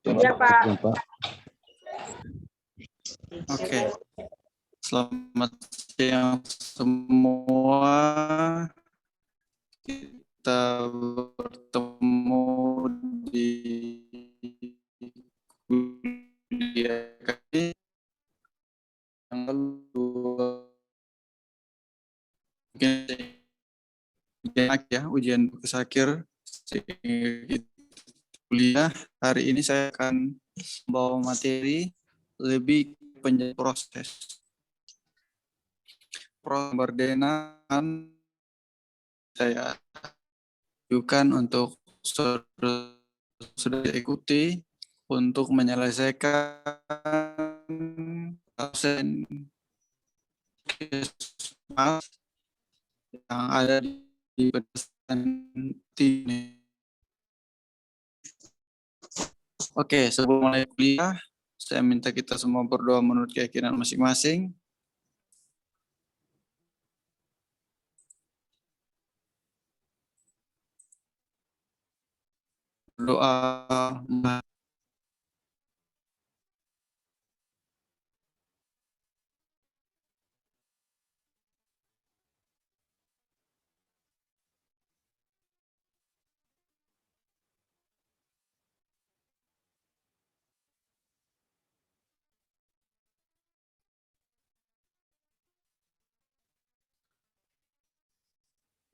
Iya, Pak. Oke. Selamat siang semua. Kita bertemu di kuliah kali yang lalu. Ujian tugas akhir kuliah. Hari ini saya akan membawa materi lebih proses pemberdenaan saya ajukan untuk sudah ikuti untuk menyelesaikan proses yang ada di pedesaan ini. Oke, sebelum mulai kuliah, saya minta kita semua berdoa menurut keyakinan masing-masing. Doa.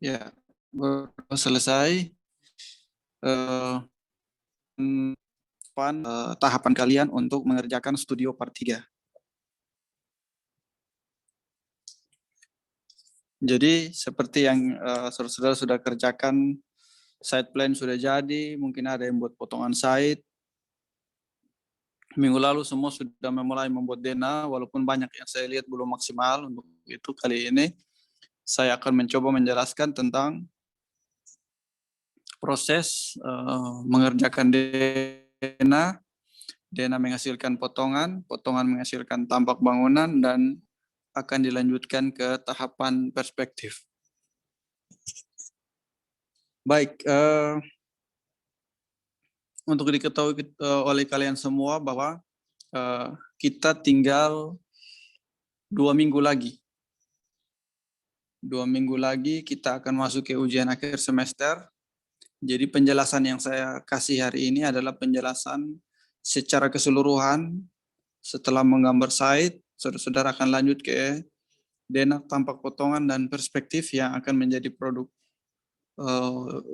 Ya, selesai. Tahapan kalian untuk mengerjakan studio part 3. Jadi seperti yang saudara-saudara sudah kerjakan, site plan sudah jadi, mungkin ada yang buat potongan site. Minggu lalu semua sudah memulai membuat dena, walaupun banyak yang saya lihat belum maksimal. Untuk itu kali ini saya akan mencoba menjelaskan tentang proses mengerjakan dena. Dena menghasilkan potongan, potongan menghasilkan tampak bangunan, dan akan dilanjutkan ke tahapan perspektif. Baik, untuk diketahui oleh kalian semua bahwa kita tinggal 2 minggu lagi. 2 minggu lagi kita akan masuk ke ujian akhir semester. Jadi penjelasan yang saya kasih hari ini adalah penjelasan secara keseluruhan. Setelah menggambar site, saudara-saudara akan lanjut ke dena, tampak potongan, dan perspektif yang akan menjadi produk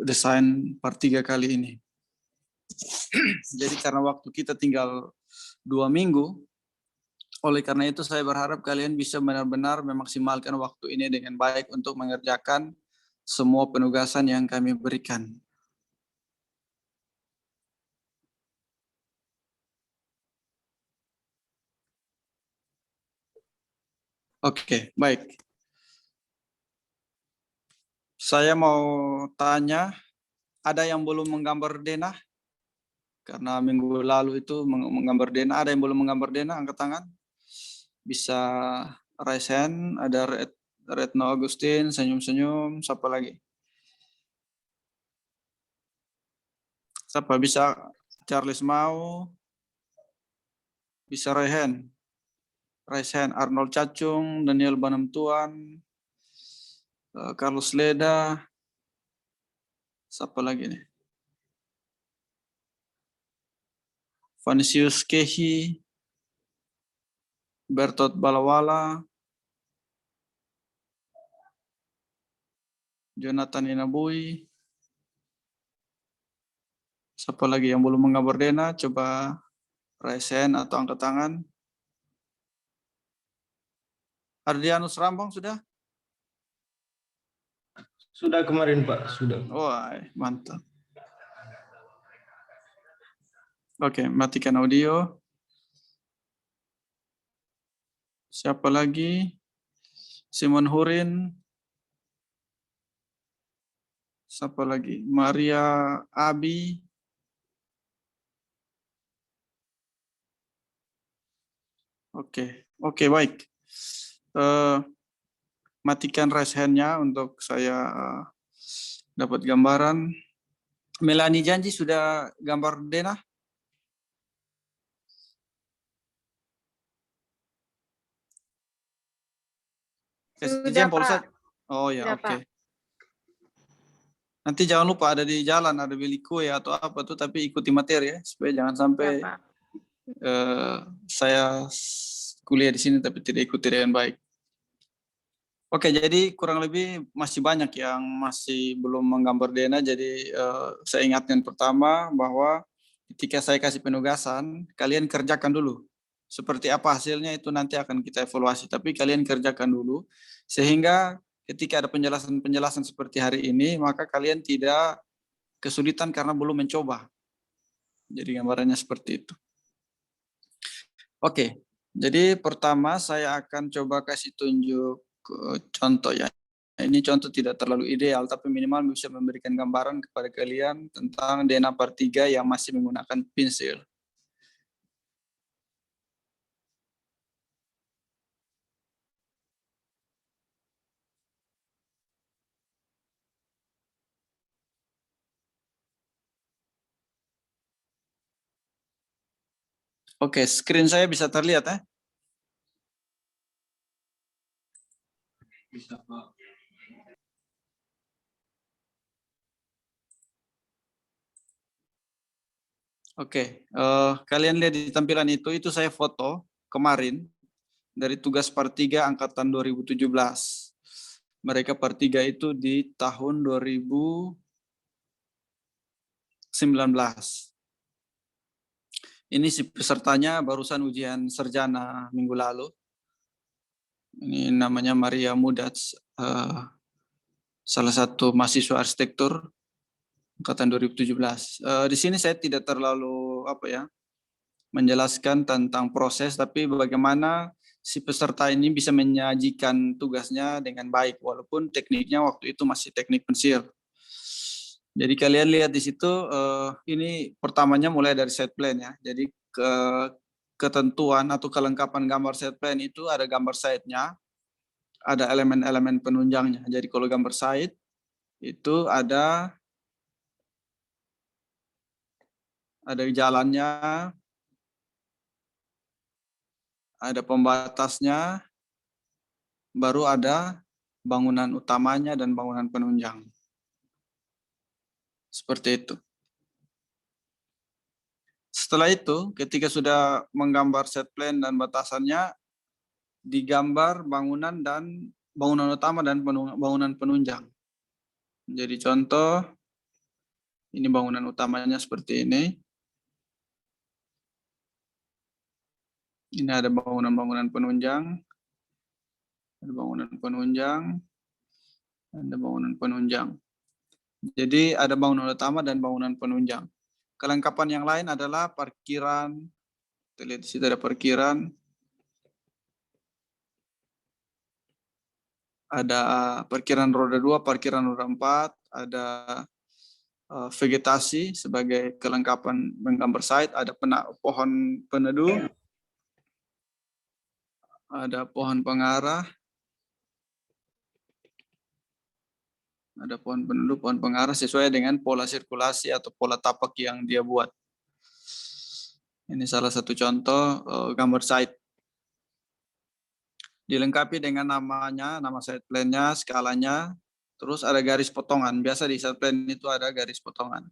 desain part 3 kali ini. Jadi karena waktu kita tinggal 2 minggu, oleh karena itu saya berharap kalian bisa benar-benar memaksimalkan waktu ini dengan baik untuk mengerjakan semua penugasan yang kami berikan. Oke, baik. Saya mau tanya, ada yang belum menggambar denah? Karena minggu lalu itu menggambar denah, ada yang belum menggambar denah, angkat tangan. Bisa raise hand, ada Retno Agustin, senyum-senyum, siapa lagi? Siapa bisa? Charles mau? Bisa raise hand? Raise hand, Arnold Cacung, Daniel Banam Tuan, Carlos Leda, siapa lagi nih? Vanisius Kehi, Bertot Balawala, Jonathan Inabui, siapa lagi yang belum menggambar dena? Coba raise hand atau angkat tangan. Ardianus Rambang sudah? Sudah kemarin Pak, sudah. Wah, mantap. Oke, matikan audio. Siapa lagi? Simon Hurin. Siapa lagi? Maria Abi. Oke, baik. Matikan raise hand-nya untuk saya dapat gambaran. Melani janji sudah gambar denah? Izin Sudah, Polsek. Pak. Oh ya, Sudah, oke. Pak. Nanti jangan lupa ada di jalan, ada beli kue atau apa tuh, tapi ikuti materi ya, supaya jangan Ya, sampai Pak. saya kuliah di sini tapi tidak ikuti dengan baik. Oke, jadi kurang lebih masih banyak yang masih belum menggambar DNA. Jadi saya ingatkan pertama bahwa ketika saya kasih penugasan, kalian kerjakan dulu. Seperti apa hasilnya itu nanti akan kita evaluasi. Tapi kalian kerjakan dulu, sehingga ketika ada penjelasan-penjelasan seperti hari ini, maka kalian tidak kesulitan karena belum mencoba. Jadi gambarannya seperti itu. Oke, jadi pertama saya akan coba kasih tunjuk contoh ya. Ini contoh tidak terlalu ideal, tapi minimal bisa memberikan gambaran kepada kalian tentang DNA part 3 yang masih menggunakan pensil. Oke, screen saya bisa terlihat ya? Bisa, Pak. Oke, kalian lihat di tampilan itu saya foto kemarin dari tugas part 3 angkatan 2017. Mereka part 3 itu di tahun 2019. Ini si pesertanya barusan ujian sarjana minggu lalu. Ini namanya Maria Mudats, salah satu mahasiswa arsitektur angkatan 2017. Di sini saya tidak terlalu menjelaskan tentang proses, tapi bagaimana si peserta ini bisa menyajikan tugasnya dengan baik, walaupun tekniknya waktu itu masih teknik pensil. Jadi kalian lihat di situ, ini pertamanya mulai dari set plan ya. Jadi ketentuan atau kelengkapan gambar set plan itu ada gambar site-nya, ada elemen-elemen penunjangnya. Jadi kalau gambar site itu ada jalannya, ada pembatasnya, baru ada bangunan utamanya dan bangunan penunjang. Seperti itu. Setelah itu, ketika sudah menggambar set plan dan batasannya, digambar bangunan utama dan bangunan penunjang. Jadi contoh, ini bangunan utamanya seperti ini. Ini ada bangunan-bangunan penunjang. Ada bangunan penunjang. Ada bangunan penunjang. Jadi ada bangunan utama dan bangunan penunjang. Kelengkapan yang lain adalah parkiran. Kita lihat di situ ada parkiran. Ada parkiran roda 2, parkiran roda 4, ada vegetasi sebagai kelengkapan menggambar site, ada pohon peneduh, ada pohon pengarah, ada pohon peneduh, pohon pengarah sesuai dengan pola sirkulasi atau pola tapak yang dia buat. Ini salah satu contoh gambar site. Dilengkapi dengan namanya, nama site plan-nya, skalanya, terus ada garis potongan. Biasa di site plan itu ada garis potongan.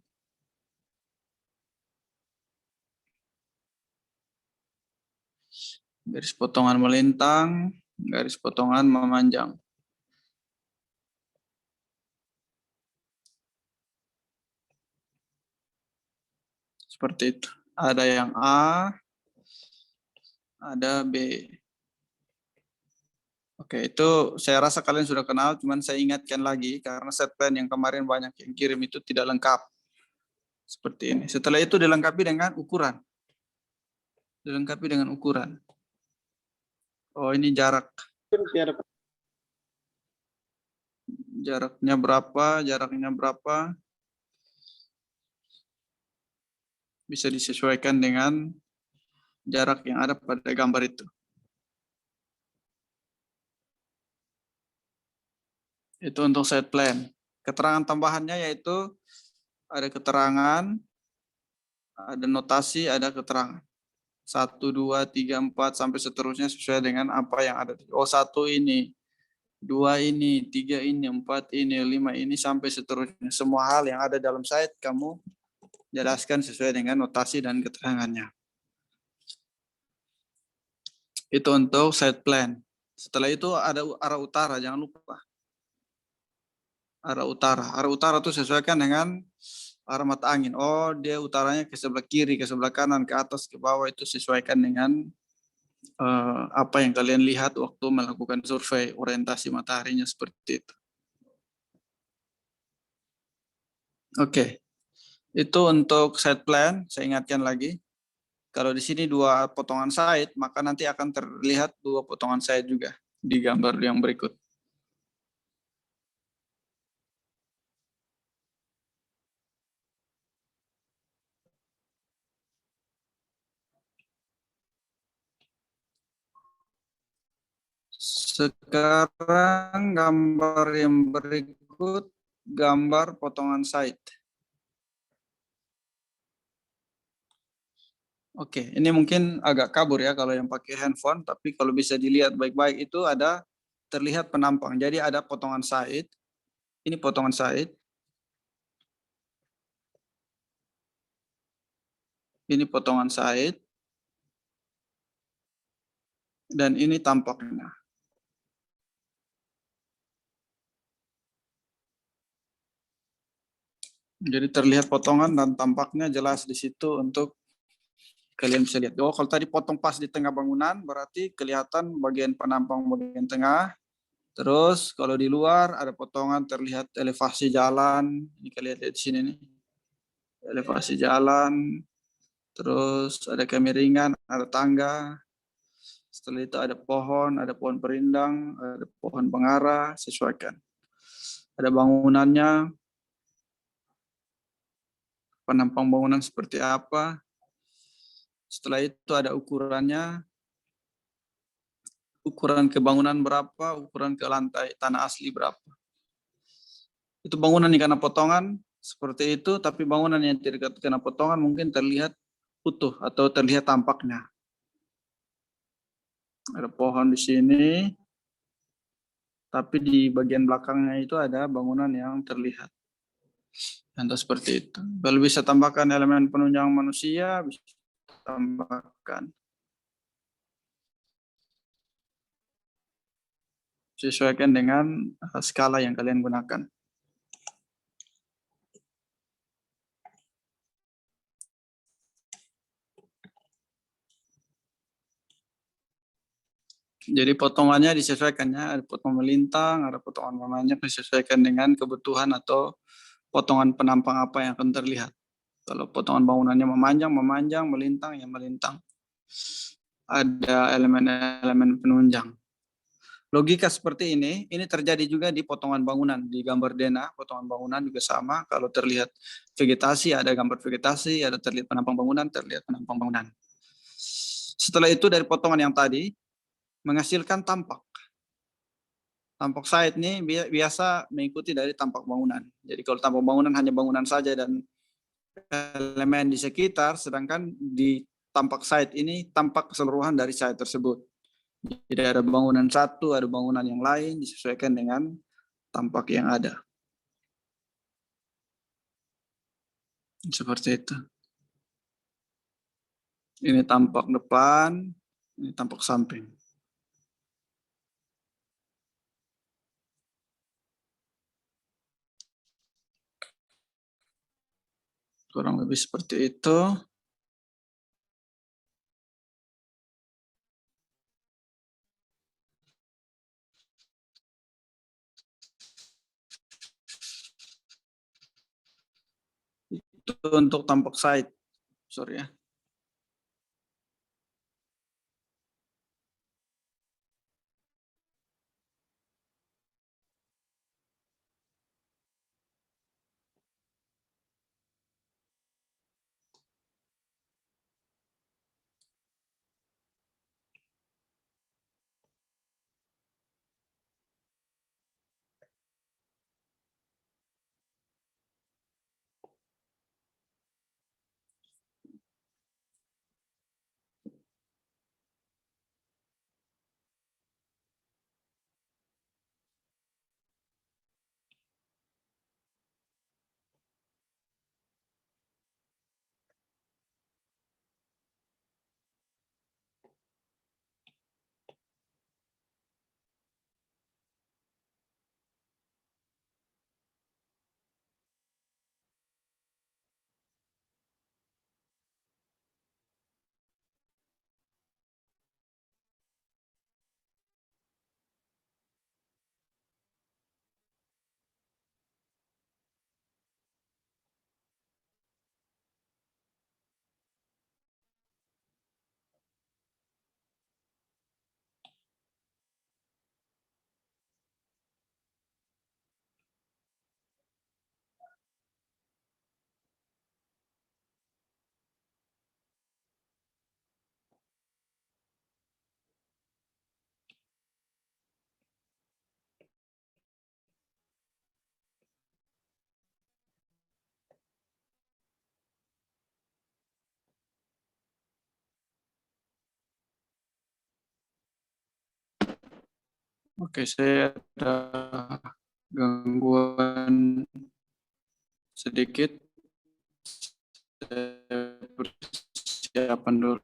Garis potongan melintang, garis potongan memanjang. Seperti itu. Ada yang A, ada B. Oke, itu saya rasa kalian sudah kenal, cuman saya ingatkan lagi karena set plan yang kemarin banyak yang kirim itu tidak lengkap. Seperti ini. Setelah itu dilengkapi dengan ukuran. Dilengkapi dengan ukuran. Oh, ini jarak. Jaraknya berapa, jaraknya berapa. Bisa disesuaikan dengan jarak yang ada pada gambar itu. Itu untuk set plan. Keterangan tambahannya yaitu ada keterangan, ada notasi, ada keterangan. 1, 2, 3, 4, sampai seterusnya sesuai dengan apa yang ada. Oh, 1 ini 2 ini, 3 ini, 4 ini, 5 ini, sampai seterusnya. Semua hal yang ada dalam site kamu jelaskan sesuai dengan notasi dan keterangannya. Itu untuk site plan. Setelah itu ada arah utara, jangan lupa. Arah utara. Arah utara itu sesuaikan dengan arah mata angin. Oh, dia utaranya ke sebelah kiri, ke sebelah kanan, ke atas, ke bawah, itu sesuaikan dengan apa yang kalian lihat waktu melakukan survei orientasi mataharinya seperti itu. Oke, itu untuk site plan. Saya ingatkan lagi, kalau di sini 2 potongan site, maka nanti akan terlihat 2 potongan site juga di gambar yang berikut. Sekarang gambar yang berikut, gambar potongan site. Oke, ini mungkin agak kabur ya kalau yang pakai handphone, tapi kalau bisa dilihat baik-baik itu ada terlihat penampang. Jadi ada potongan site, ini potongan site, ini potongan site, dan ini tampaknya. Jadi terlihat potongan dan tampaknya jelas di situ untuk kalian bisa lihat. Oh, kalau tadi potong pas di tengah bangunan, berarti kelihatan bagian penampang bagian tengah. Terus kalau di luar ada potongan terlihat elevasi jalan. Ini kalian lihat di sini nih. Elevasi jalan. Terus ada kemiringan, ada tangga. Setelah itu ada pohon perindang, ada pohon pengarah, sesuaikan. Ada bangunannya, penampang bangunan seperti apa. Setelah itu ada ukurannya, ukuran ke bangunan berapa, ukuran ke lantai tanah asli berapa. Itu bangunan yang kena potongan seperti itu, tapi bangunan yang tidak kena potongan mungkin terlihat utuh atau terlihat tampaknya. Ada pohon di sini, tapi di bagian belakangnya itu ada bangunan yang terlihat. Contoh seperti itu. Kalau bisa tambahkan elemen penunjang manusia, bisa tambahkan. Sesuaikan dengan skala yang kalian gunakan. Jadi potongannya disesuaikan ya, ada potongan melintang, ada potongan memanjang disesuaikan dengan kebutuhan atau potongan penampang apa yang akan terlihat. Kalau potongan bangunannya memanjang, memanjang, melintang, ya melintang. Ada elemen-elemen penunjang. Logika seperti ini terjadi juga di potongan bangunan. Di gambar Dena, potongan bangunan juga sama. Kalau terlihat vegetasi, ada gambar vegetasi, ada terlihat penampang bangunan, terlihat penampang bangunan. Setelah itu dari potongan yang tadi, menghasilkan tampak. Tampak site ini biasa mengikuti dari tampak bangunan. Jadi kalau tampak bangunan hanya bangunan saja dan elemen di sekitar, sedangkan di tampak site ini tampak keseluruhan dari site tersebut. Jadi ada bangunan satu, ada bangunan yang lain, disesuaikan dengan tampak yang ada. Seperti itu. Ini tampak depan, ini tampak samping. Kurang lebih seperti itu. Itu untuk tampak site. Sorry ya. Oke, saya ada gangguan sedikit. Saya persiapan dulu.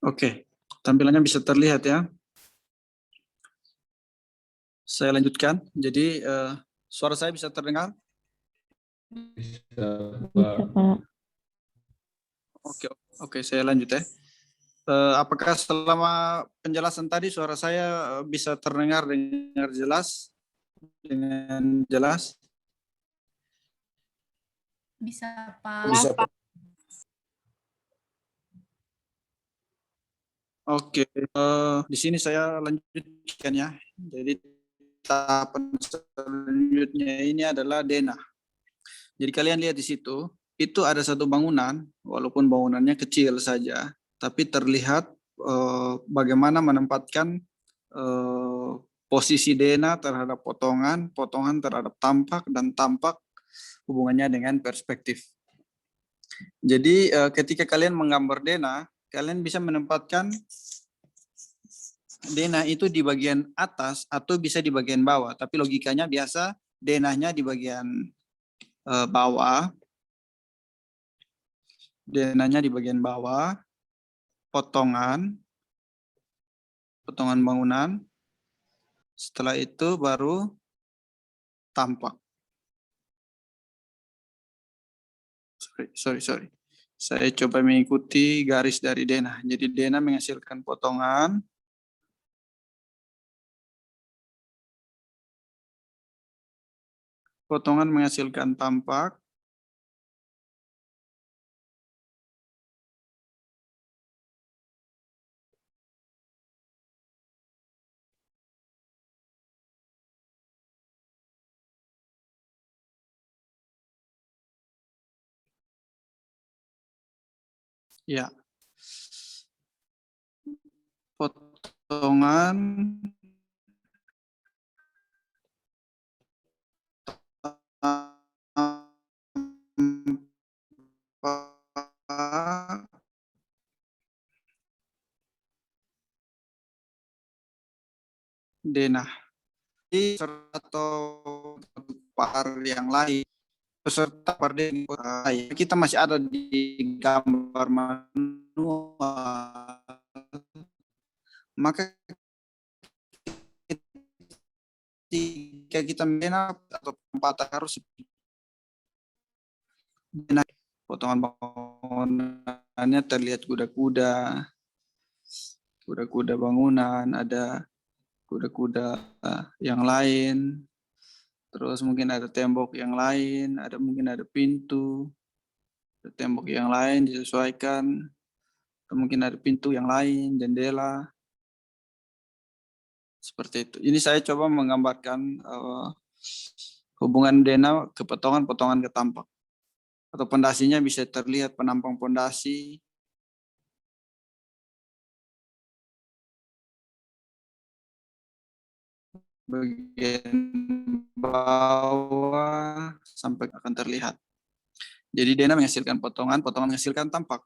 Oke, tampilannya bisa terlihat ya. Saya lanjutkan. Jadi suara saya bisa terdengar? Bisa, Bisa, Pak. Pak. Oke, oke, saya lanjut ya. Apakah selama penjelasan tadi suara saya bisa terdengar jelas? Dengan jelas? Bisa, Pak. Bisa, Pak. Oke, di sini saya lanjutkan ya. Jadi tahapan selanjutnya ini adalah denah. Jadi kalian lihat di situ, itu ada satu bangunan, walaupun bangunannya kecil saja, tapi terlihat bagaimana menempatkan posisi denah terhadap potongan, potongan terhadap tampak, dan tampak hubungannya dengan perspektif. Jadi ketika kalian menggambar denah, kalian bisa menempatkan denah itu di bagian atas atau bisa di bagian bawah. Tapi logikanya biasa denahnya di bagian bawah. Denahnya di bagian bawah, potongan bangunan. Setelah itu baru tampak. Sorry. Saya coba mengikuti garis dari denah. Jadi denah menghasilkan potongan. Potongan menghasilkan tampak. Ya. Potongan denah atau par yang lain peserta par denah kita masih ada di gambar manual, maka ketika kita denah atau tempatan harus denah. Potongan bangunannya terlihat kuda-kuda bangunan, ada kuda-kuda yang lain, terus mungkin ada tembok yang lain, mungkin ada pintu, ada tembok yang lain disesuaikan, atau mungkin ada pintu yang lain, jendela, seperti itu. Ini saya coba menggambarkan hubungan denah ke potongan ke tampak. Atau pondasinya bisa terlihat penampang pondasi. Bagian bawah sampai akan terlihat. Jadi denah menghasilkan potongan menghasilkan tampak.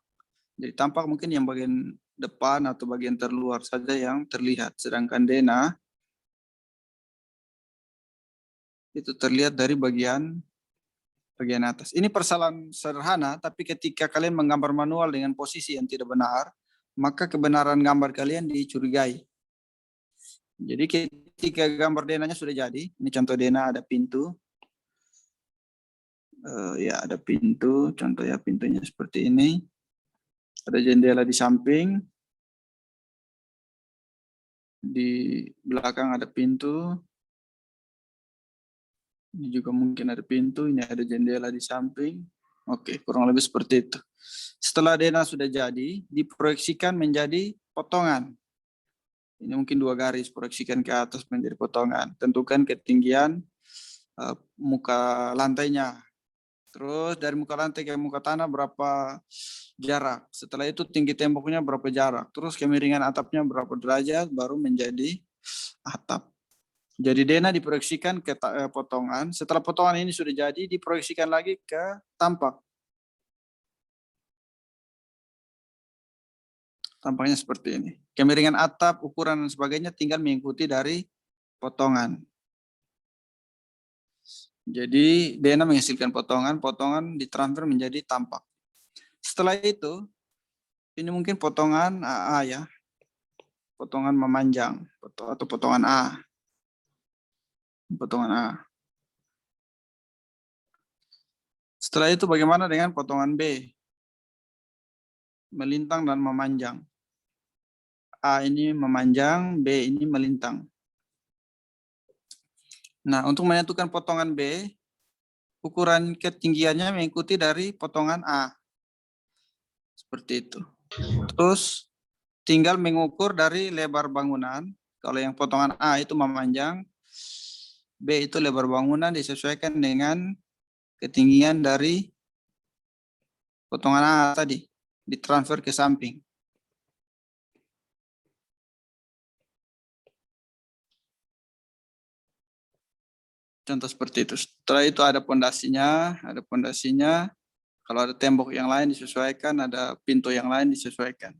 Jadi tampak mungkin yang bagian depan atau bagian terluar saja yang terlihat. Sedangkan denah itu terlihat dari bagian bagian atas. Ini persalahan sederhana, tapi ketika kalian menggambar manual dengan posisi yang tidak benar, maka kebenaran gambar kalian dicurigai. Jadi ketika gambar denahnya sudah jadi, ini contoh denah ada pintu. Ya ada pintu, contoh ya pintunya seperti ini. Ada jendela di samping. Di belakang ada pintu. Ini juga mungkin ada pintu, ini ada jendela di samping. Oke, kurang lebih seperti itu. Setelah denah sudah jadi, diproyeksikan menjadi potongan. Ini mungkin 2 garis, proyeksikan ke atas menjadi potongan. Tentukan ketinggian muka lantainya. Terus dari muka lantai ke muka tanah berapa jarak. Setelah itu tinggi temboknya berapa jarak. Terus kemiringan atapnya berapa derajat, baru menjadi atap. Jadi denah diproyeksikan ke potongan. Setelah potongan ini sudah jadi, diproyeksikan lagi ke tampak. Tampaknya seperti ini. Kemiringan atap, ukuran dan sebagainya tinggal mengikuti dari potongan. Jadi denah menghasilkan potongan, potongan ditransfer menjadi tampak. Setelah itu, ini mungkin potongan AA ya. Potongan memanjang atau potongan A. Potongan A. Setelah itu bagaimana dengan potongan B? Melintang dan memanjang. A ini memanjang, B ini melintang. Nah, untuk menentukan potongan B, ukuran ketinggiannya mengikuti dari potongan A. Seperti itu. Terus tinggal mengukur dari lebar bangunan. Kalau yang potongan A itu memanjang, B itu lebar bangunan disesuaikan dengan ketinggian dari potongan A tadi, ditransfer ke samping. Contoh seperti itu. Setelah itu ada pondasinya, Kalau ada tembok yang lain disesuaikan, ada pintu yang lain disesuaikan.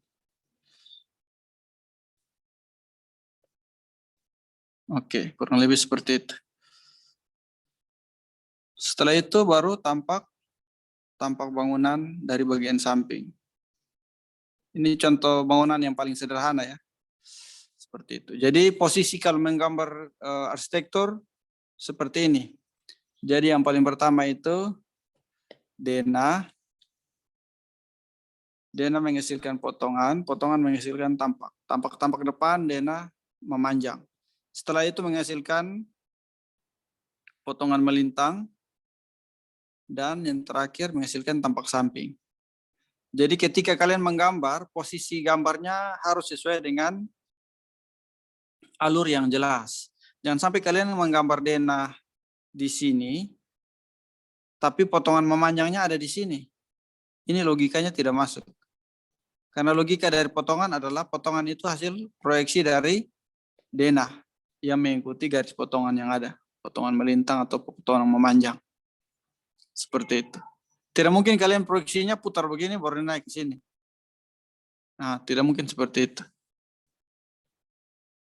Oke, kurang lebih seperti itu. Setelah itu baru tampak bangunan dari bagian samping. Ini contoh bangunan yang paling sederhana ya. Seperti itu. Jadi posisi kalau menggambar arsitektur seperti ini. Jadi yang paling pertama itu denah menghasilkan potongan menghasilkan tampak. Tampak depan, denah memanjang. Setelah itu menghasilkan potongan melintang, dan yang terakhir menghasilkan tampak samping. Jadi ketika kalian menggambar, posisi gambarnya harus sesuai dengan alur yang jelas. Jangan sampai kalian menggambar denah di sini, tapi potongan memanjangnya ada di sini. Ini logikanya tidak masuk. Karena logika dari potongan adalah potongan itu hasil proyeksi dari denah yang mengikuti garis potongan yang ada. Potongan melintang atau potongan memanjang. Seperti itu. Tidak mungkin kalian proyeksinya putar begini baru naik ke sini. Nah, tidak mungkin seperti itu.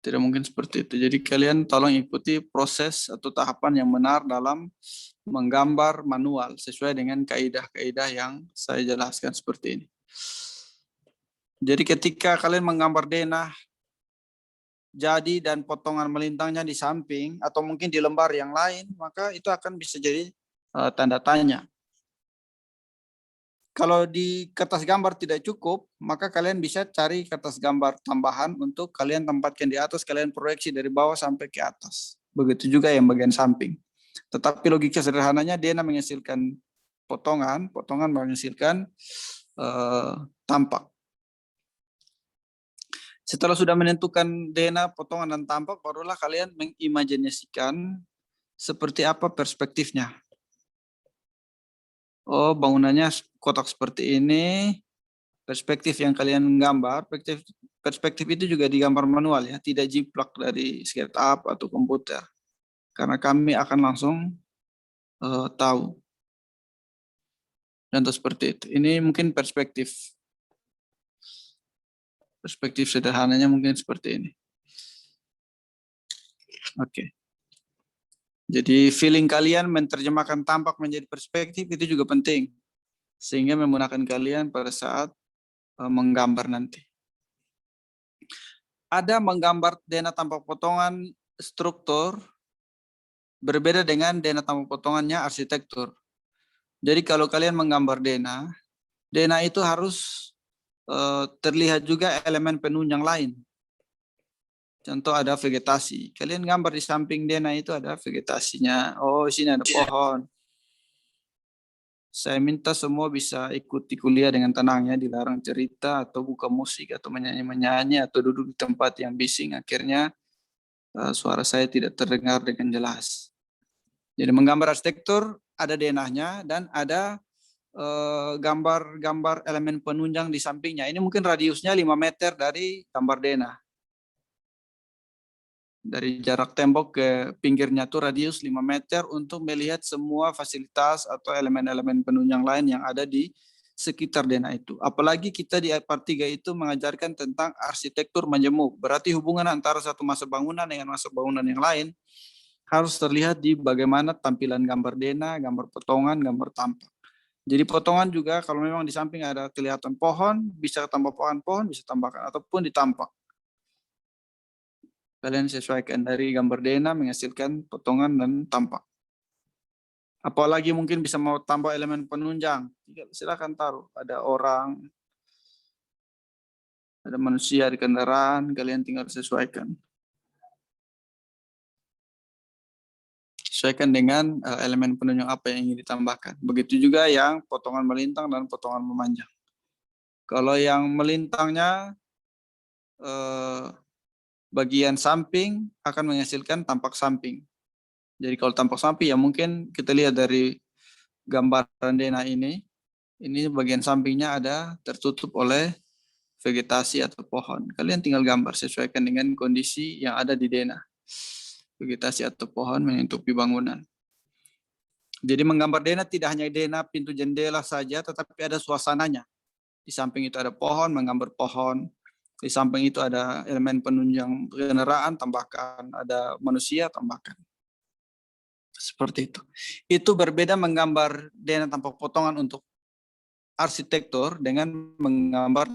Tidak mungkin seperti itu. Jadi kalian tolong ikuti proses atau tahapan yang benar dalam menggambar manual sesuai dengan kaidah-kaidah yang saya jelaskan seperti ini. Jadi ketika kalian menggambar denah jadi dan potongan melintangnya di samping atau mungkin di lembar yang lain, maka itu akan bisa jadi tanda tanya. Kalau di kertas gambar tidak cukup, maka kalian bisa cari kertas gambar tambahan untuk kalian tempatkan di atas, kalian proyeksi dari bawah sampai ke atas. Begitu juga yang bagian samping. Tetapi logika sederhananya denah menghasilkan potongan menghasilkan tampak. Setelah sudah menentukan denah, potongan, dan tampak, barulah kalian mengimajinasikan seperti apa perspektifnya. Oh, bangunannya kotak seperti ini, perspektif yang kalian gambar, perspektif itu juga digambar manual ya, tidak jiplak dari SketchUp atau komputer. Karena kami akan langsung tahu. Contoh seperti itu. Ini mungkin perspektif. Perspektif sederhananya mungkin seperti ini. Oke. Jadi feeling kalian menerjemahkan tampak menjadi perspektif itu juga penting. Sehingga memudahkan kalian pada saat menggambar nanti. Ada menggambar denah tanpa potongan struktur berbeda dengan denah tanpa potongannya arsitektur. Jadi kalau kalian menggambar denah, denah itu harus terlihat juga elemen penunjang lain. Contoh ada vegetasi. Kalian gambar di samping denah itu ada vegetasinya. Oh, sini ada pohon. Saya minta semua bisa ikuti kuliah dengan tenang ya, dilarang cerita atau buka musik atau menyanyi-menyanyi atau duduk di tempat yang bising. Akhirnya suara saya tidak terdengar dengan jelas. Jadi menggambar arsitektur ada denahnya dan ada gambar-gambar elemen penunjang di sampingnya. Ini mungkin radiusnya 5 meter dari gambar denah. Dari jarak tembok ke pinggirnya itu radius 5 meter untuk melihat semua fasilitas atau elemen-elemen penunjang lain yang ada di sekitar denah itu. Apalagi kita di part 3 itu mengajarkan tentang arsitektur majemuk. Berarti hubungan antara satu masa bangunan dengan masa bangunan yang lain harus terlihat di bagaimana tampilan gambar denah, gambar potongan, gambar tampak. Jadi potongan juga kalau memang di samping ada kelihatan pohon, bisa tambah pohon, bisa tambahkan ataupun ditampak. Kalian sesuaikan dari gambar denah menghasilkan potongan dan tampak. Apalagi mungkin bisa mau tambah elemen penunjang, silakan taruh. Ada orang, ada manusia di kendaraan, kalian tinggal sesuaikan. Sesuaikan dengan elemen penunjang apa yang ingin ditambahkan. Begitu juga yang potongan melintang dan potongan memanjang. Kalau yang melintangnya bagian samping akan menghasilkan tampak samping. Jadi kalau tampak samping ya mungkin kita lihat dari gambaran denah ini bagian sampingnya ada tertutup oleh vegetasi atau pohon. Kalian tinggal gambar sesuaikan dengan kondisi yang ada di denah. Vegetasi atau pohon menutupi bangunan. Jadi menggambar denah tidak hanya denah pintu jendela saja, tetapi ada suasananya. Di samping itu ada pohon, menggambar pohon. Di samping itu ada elemen penunjang kendaraan, tambahkan. Ada manusia, tambahkan. Seperti itu. Itu berbeda menggambar denah tanpa potongan untuk arsitektur dengan menggambar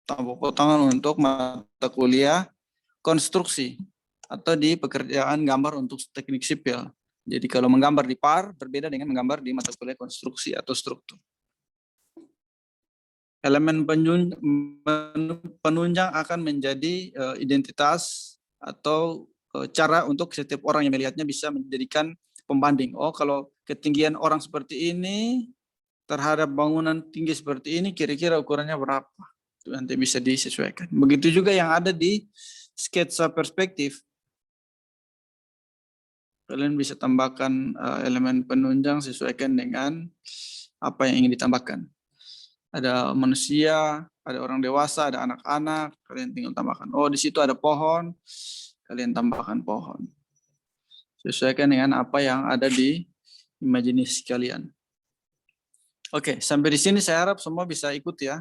tanpa potongan untuk mata kuliah konstruksi atau di pekerjaan gambar untuk teknik sipil. Jadi kalau menggambar di PAR berbeda dengan menggambar di mata kuliah konstruksi atau struktur. Elemen penunjang akan menjadi identitas atau cara untuk setiap orang yang melihatnya bisa menjadikan pembanding. Oh, kalau ketinggian orang seperti ini terhadap bangunan tinggi seperti ini kira-kira ukurannya berapa? Itu nanti bisa disesuaikan. Begitu juga yang ada di sketsa perspektif. Kalian bisa tambahkan elemen penunjang sesuaikan dengan apa yang ingin ditambahkan. Ada manusia, ada orang dewasa, ada anak-anak, kalian tinggal tambahkan. Oh, di situ ada pohon, kalian tambahkan pohon. Sesuaikan dengan apa yang ada di imajinasi kalian. Oke, sampai di sini saya harap semua bisa ikut ya.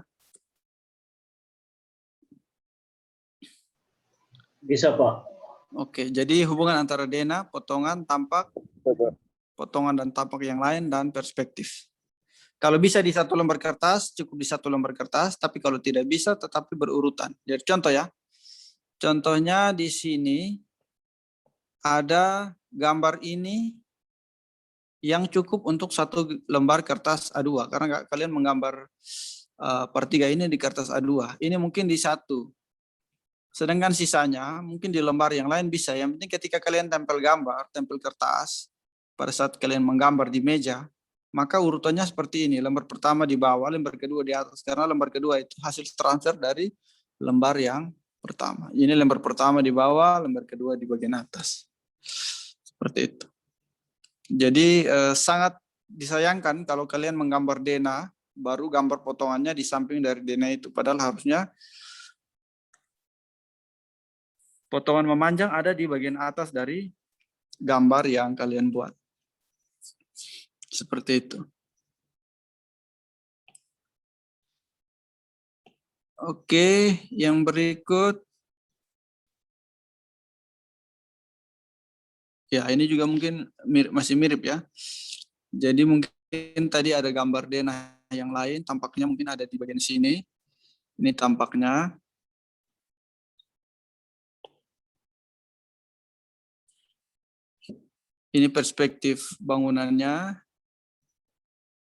Bisa, Pak. Oke, jadi hubungan antara denah, potongan, tampak, potongan dan tampak yang lain, dan perspektif. Kalau bisa di satu lembar kertas, cukup di satu lembar kertas, tapi kalau tidak bisa, tetapi berurutan. Jadi contoh ya, contohnya di sini ada gambar ini yang cukup untuk satu lembar kertas A2, karena kalian menggambar per 3 ini di kertas A2. Ini mungkin di satu. Sedangkan sisanya mungkin di lembar yang lain bisa. Yang penting ketika kalian tempel gambar, tempel kertas, pada saat kalian menggambar di meja, maka urutannya seperti ini. Lembar pertama di bawah, lembar kedua di atas. Karena lembar kedua itu hasil transfer dari lembar yang pertama. Ini lembar pertama di bawah, lembar kedua di bagian atas. Seperti itu. Jadi sangat disayangkan kalau kalian menggambar denah, baru gambar potongannya di samping dari denah itu. Padahal harusnya potongan memanjang ada di bagian atas dari gambar yang kalian buat. Seperti itu. Oke, yang berikut Ya, ini juga mungkin masih mirip ya. Jadi mungkin tadi ada gambar denah yang lain, tampaknya mungkin ada di bagian sini. Ini tampaknya. Ini perspektif bangunannya.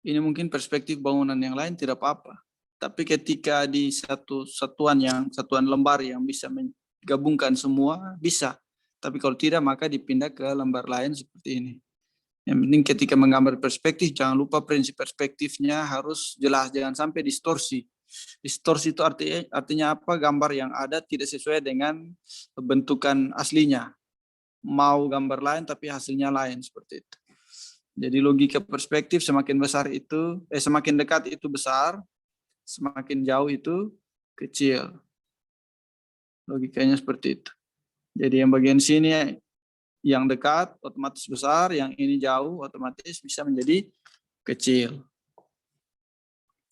Ini mungkin perspektif bangunan yang lain tidak apa-apa. Tapi ketika di satu satuan lembar yang bisa menggabungkan semua, bisa. Tapi kalau tidak, maka dipindah ke lembar lain seperti ini. Yang penting ketika menggambar perspektif, jangan lupa prinsip perspektifnya harus jelas, jangan sampai distorsi. Distorsi itu artinya apa? Gambar yang ada tidak sesuai dengan bentukan aslinya. Mau gambar lain tapi hasilnya lain seperti itu. Jadi logika perspektif semakin besar itu, semakin dekat itu besar, semakin jauh itu kecil. Logikanya seperti itu. Jadi yang bagian sini yang dekat otomatis besar, yang ini jauh otomatis bisa menjadi kecil.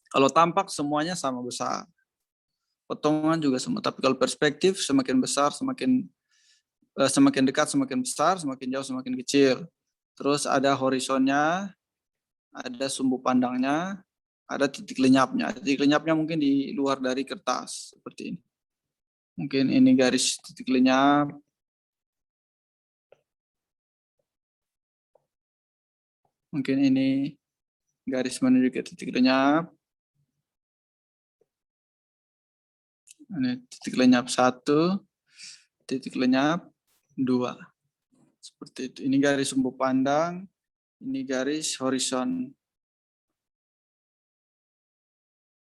Kalau tampak semuanya sama besar. Potongan juga sama, tapi kalau perspektif semakin besar semakin dekat semakin besar, semakin jauh semakin kecil. Terus ada horizonnya, ada sumbu pandangnya, ada titik lenyapnya. Titik lenyapnya mungkin di luar dari kertas seperti ini. Mungkin ini garis titik lenyap. Mungkin ini garis menuju ke titik lenyap. Ini titik lenyap 1, titik lenyap 2. Seperti itu. Ini garis sumbu pandang, ini garis horizon.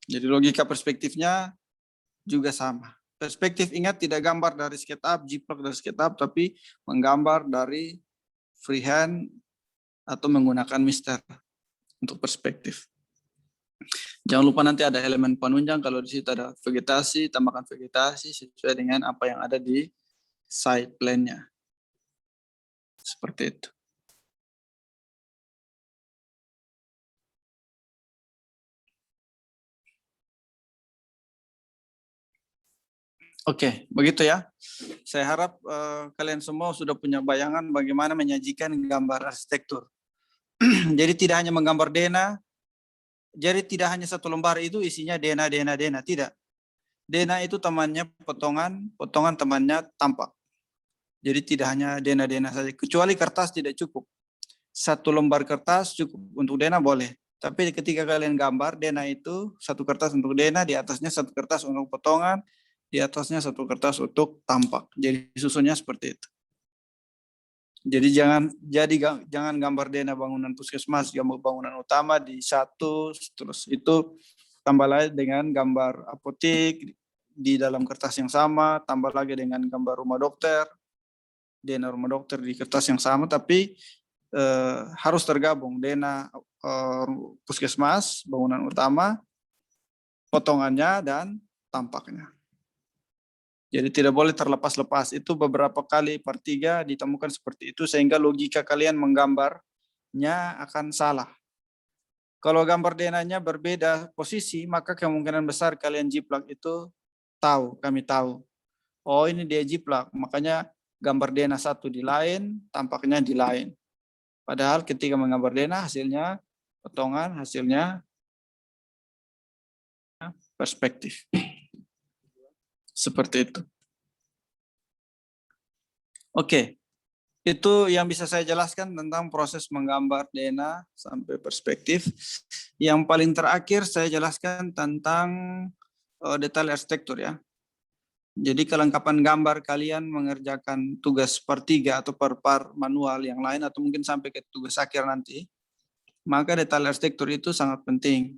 Jadi logika perspektifnya juga sama. Perspektif ingat tidak gambar dari SketchUp, jiplak dari SketchUp, tapi menggambar dari freehand atau menggunakan Mister untuk perspektif. Jangan lupa nanti ada elemen penunjang, kalau di situ ada vegetasi, tambahkan vegetasi sesuai dengan apa yang ada di side plan-nya. Seperti itu. Oke, begitu ya. Saya harap kalian semua sudah punya bayangan bagaimana menyajikan gambar arsitektur. Jadi tidak hanya menggambar denah, jadi tidak hanya satu lembar itu isinya denah, tidak. Denah itu temannya potongan, potongan temannya tampak. Jadi tidak hanya denah saja, kecuali kertas tidak cukup. Satu lembar kertas cukup untuk denah boleh. Tapi ketika kalian gambar denah itu satu kertas untuk denah, di atasnya satu kertas untuk potongan, di atasnya satu kertas untuk tampak. Jadi susunnya seperti itu. Jadi jangan gambar denah bangunan puskesmas, gambar bangunan utama di satu, terus itu tambah lagi dengan gambar apotek di dalam kertas yang sama, tambah lagi dengan gambar rumah dokter, denah rumah dokter di kertas yang sama, tapi harus tergabung denah puskesmas, bangunan utama, potongannya dan tampaknya. Jadi tidak boleh terlepas-lepas. Itu beberapa kali per 3 ditemukan seperti itu sehingga logika kalian menggambarnya akan salah. Kalau gambar denahnya berbeda posisi, maka kemungkinan besar kalian jiplak itu kami tahu. Oh ini dia jiplak, makanya gambar denah satu di lain, tampaknya di lain. Padahal ketika menggambar denah hasilnya potongan, hasilnya perspektif. Seperti itu. Oke, itu yang bisa saya jelaskan tentang proses menggambar denah sampai perspektif. Yang paling terakhir saya jelaskan tentang detail arsitektur ya. Jadi kelengkapan gambar kalian mengerjakan tugas per 3 atau per manual yang lain atau mungkin sampai ke tugas akhir nanti, maka detail arsitektur itu sangat penting.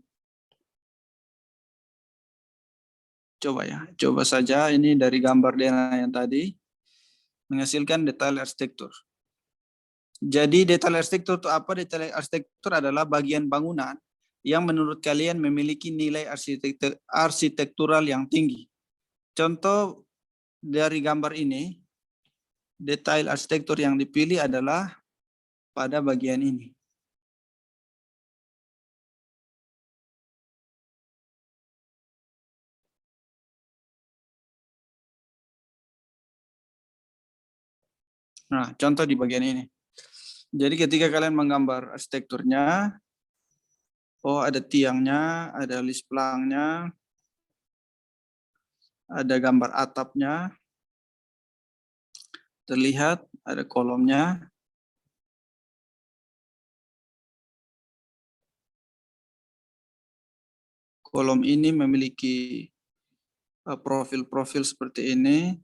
Coba ya, coba saja ini dari gambar denah yang tadi menghasilkan detail arsitektur. Jadi detail arsitektur itu apa? Detail arsitektur adalah bagian bangunan yang menurut kalian memiliki nilai arsitektural yang tinggi. Contoh dari gambar ini, detail arsitektur yang dipilih adalah pada bagian ini. Nah, contoh di bagian ini. Jadi ketika kalian menggambar arsitekturnya, oh ada tiangnya, ada list pelangnya, ada gambar atapnya, terlihat ada kolomnya. Kolom ini memiliki profil-profil seperti ini.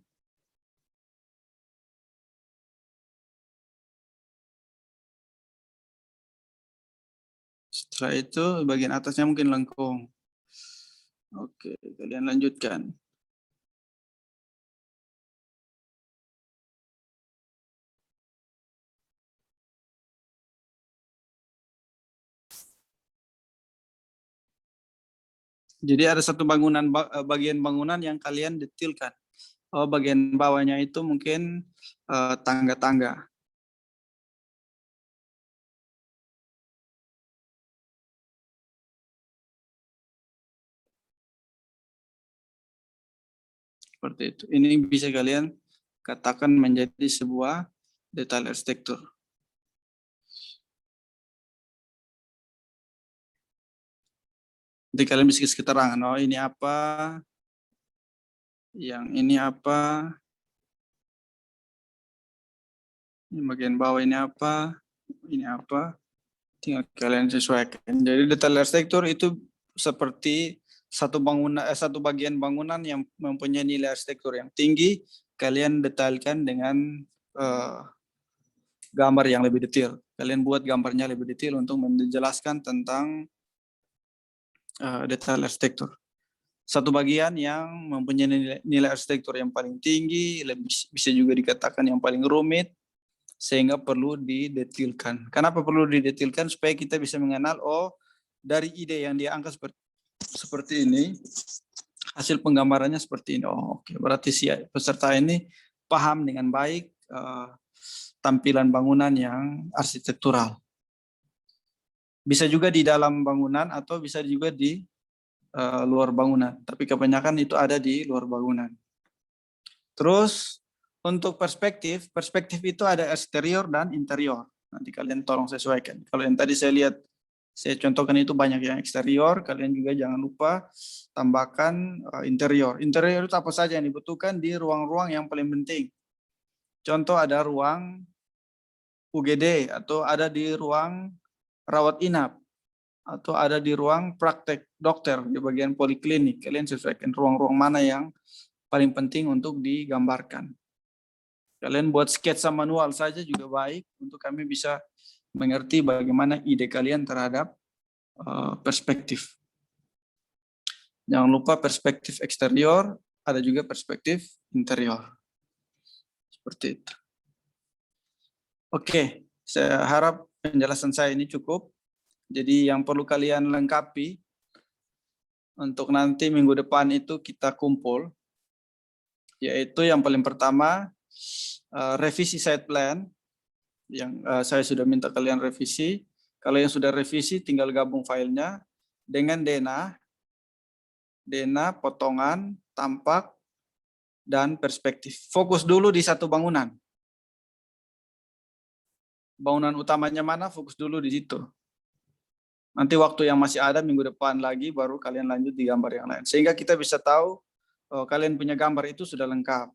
Setelah itu bagian atasnya mungkin lengkung. Oke, kalian lanjutkan. Jadi ada satu bagian bangunan yang kalian detilkan. Oh, bagian bawahnya itu mungkin tangga-tangga. Seperti itu. Ini bisa kalian katakan menjadi sebuah detail arsitektur. Jadi kalian bisa kasih keterangan, oh ini apa, yang ini apa, ini bagian bawah ini apa, tinggal kalian sesuaikan. Jadi detail arsitektur itu seperti satu bagian bangunan yang mempunyai nilai arsitektur yang tinggi, kalian detailkan dengan gambar yang lebih detail. Kalian buat gambarnya lebih detail untuk menjelaskan tentang detail arsitektur. Satu bagian yang mempunyai nilai arsitektur yang paling tinggi, bisa juga dikatakan yang paling rumit, sehingga perlu didetilkan. Kenapa perlu didetilkan? Supaya kita bisa mengenal, oh dari ide yang dia angkat seperti ini, hasil penggambarannya seperti ini. Oh oke, berarti si peserta ini paham dengan baik tampilan bangunan yang arsitektural. Bisa juga di dalam bangunan atau bisa juga di luar bangunan. Tapi kebanyakan itu ada di luar bangunan. Terus untuk perspektif itu ada eksterior dan interior. Nanti kalian tolong sesuaikan. Kalau yang tadi saya lihat, saya contohkan itu banyak yang eksterior, kalian juga jangan lupa tambahkan interior. Interior itu apa saja yang dibutuhkan di ruang-ruang yang paling penting. Contoh ada ruang UGD atau ada di ruang rawat inap atau ada di ruang praktek dokter di bagian poliklinik. Kalian sesuaikan ruang-ruang mana yang paling penting untuk digambarkan. Kalian buat sketsa manual saja juga baik untuk kami bisa mengerti bagaimana ide kalian terhadap perspektif. Jangan lupa perspektif eksterior, ada juga perspektif interior. Seperti itu. Oke, saya harap penjelasan saya ini cukup. Jadi yang perlu kalian lengkapi untuk nanti minggu depan itu kita kumpul, yaitu yang paling pertama revisi site plan, yang saya sudah minta kalian revisi. Kalau yang sudah revisi tinggal gabung filenya dengan denah, potongan, tampak, dan perspektif. Fokus dulu di satu bangunan. Bangunan utamanya mana, fokus dulu di situ. Nanti waktu yang masih ada minggu depan lagi baru kalian lanjut di gambar yang lain. Sehingga kita bisa tahu kalian punya gambar itu sudah lengkap.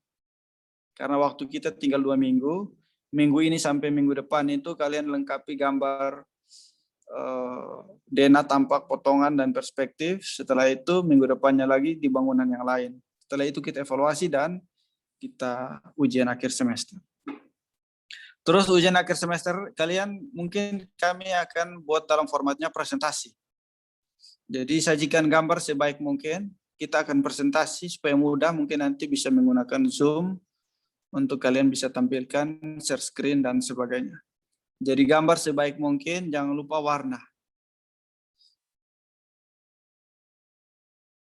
Karena waktu kita tinggal 2 minggu, minggu ini sampai minggu depan itu kalian lengkapi gambar denah, tampak, potongan, dan perspektif. Setelah itu minggu depannya lagi di bangunan yang lain. Setelah itu kita evaluasi dan kita ujian akhir semester. Terus ujian akhir semester kalian mungkin kami akan buat dalam formatnya presentasi. Jadi sajikan gambar sebaik mungkin. Kita akan presentasi supaya mudah, mungkin nanti bisa menggunakan Zoom untuk kalian bisa tampilkan share screen dan sebagainya. Jadi gambar sebaik mungkin, jangan lupa warna.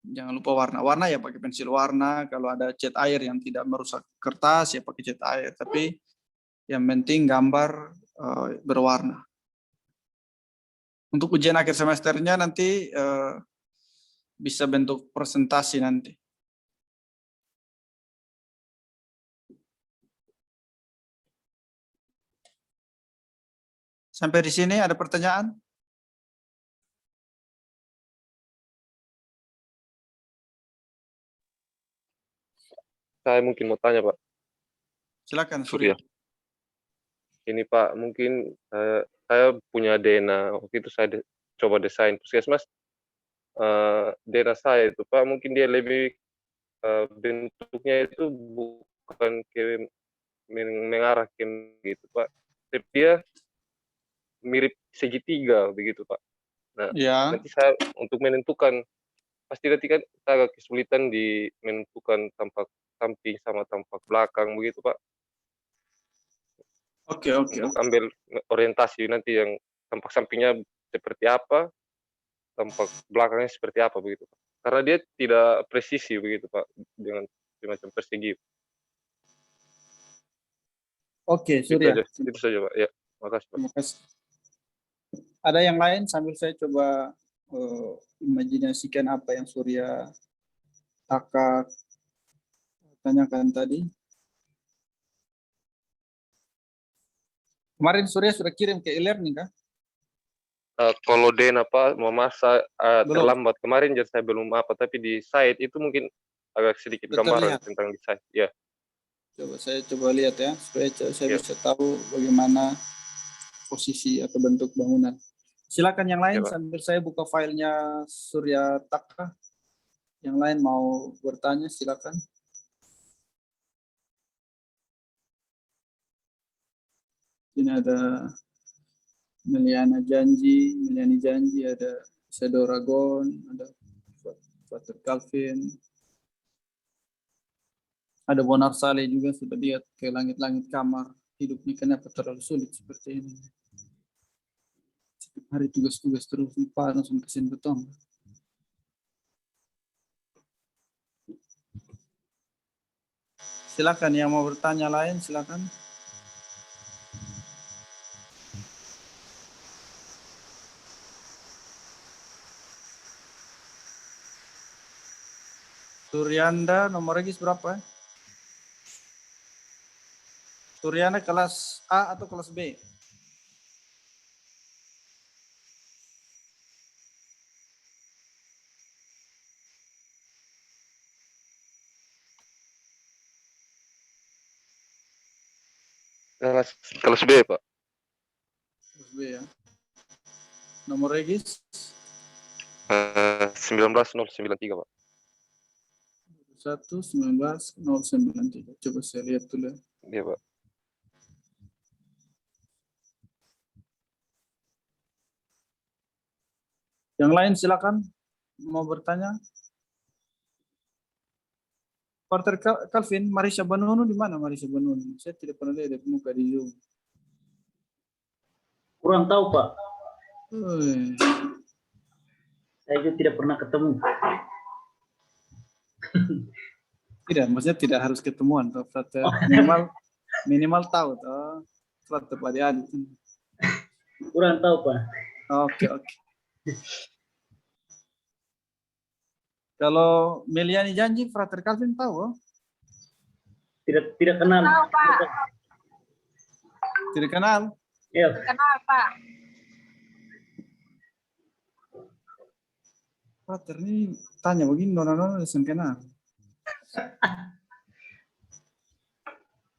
Jangan lupa warna. Warna ya pakai pensil warna, kalau ada cat air yang tidak merusak kertas ya pakai cat air. Tapi yang penting gambar berwarna. Untuk ujian akhir semesternya nanti bisa bentuk presentasi nanti. Sampai di sini ada pertanyaan? Saya mungkin mau tanya Pak Silakan Surya. Surya. Ini Pak, mungkin saya punya DNA. Waktu itu saya coba desain puskesmas. DNA saya itu Pak, mungkin dia lebih bentuknya itu bukan ke mengarah ke gitu Pak. Tapi dia mirip segitiga begitu Pak. Nah, Ya. nanti saya untuk menentukan, pasti nanti kan kita agak kesulitan di menentukan tampak samping sama tampak belakang begitu Pak. Oke. Untuk ambil orientasi nanti yang tampak sampingnya seperti apa, tampak belakangnya seperti apa begitu Pak. Karena dia tidak presisi begitu Pak, dengan semacam persegi. Oke, Itu Surya. aja, itu saja Pak. Ya, makasih Pak. Terima kasih. Ada yang lain sambil saya coba imajinasikan apa yang Surya Taka tanyakan tadi. Kemarin Surya sudah kirim ke e-learning kah? Kalau Den apa mau masa Belum. terlambat kemarin jadi saya belum apa, tapi di site itu mungkin agak sedikit Sudah gambaran terlihat. tentang di site. Ya. Saya coba lihat ya supaya saya Ya. bisa tahu bagaimana posisi atau bentuk bangunan. Silakan yang lain Ya, Pak. sambil saya buka filenya Surya Taka. Yang lain mau bertanya silakan. Ini ada Meliani Janji, ada Shadow Ragon, ada Father Calvin, ada Bonar Saleh juga sudah lihat ke langit-langit kamar. Hidupnya kenapa terlalu sulit seperti ini? Setiap hari tugas-tugas terus lupa langsung kesin beton. Silakan yang mau bertanya lain silakan. Suryanda nomor regis berapa? Suryanda kelas A atau kelas B? Kelas B Pak. Kelas B ya. Nomor regis? 19093 Pak. 119.093. Coba saya lihat dulu. Iya Pak. Yang lain silakan mau bertanya. Porter Calvin, Marisa Banunu di mana Marisa Banunu? Saya tidak pernah lihat muka di Zoom. Kurang tahu Pak. Saya juga tidak pernah ketemu. Tidak, maksudnya tidak harus ketemuan, toh, Frater. Minimal tahu, toh, Frater Pak Adik. Kurang tahu Pak. Oke. Kalau Meliani Janji, Frater Calvin tahu? Oh? Tidak kenal. Tahu Pak. Tidak kenal? Iya. Kenal Pak. Frater ini tanya begini, nona langsung kenal.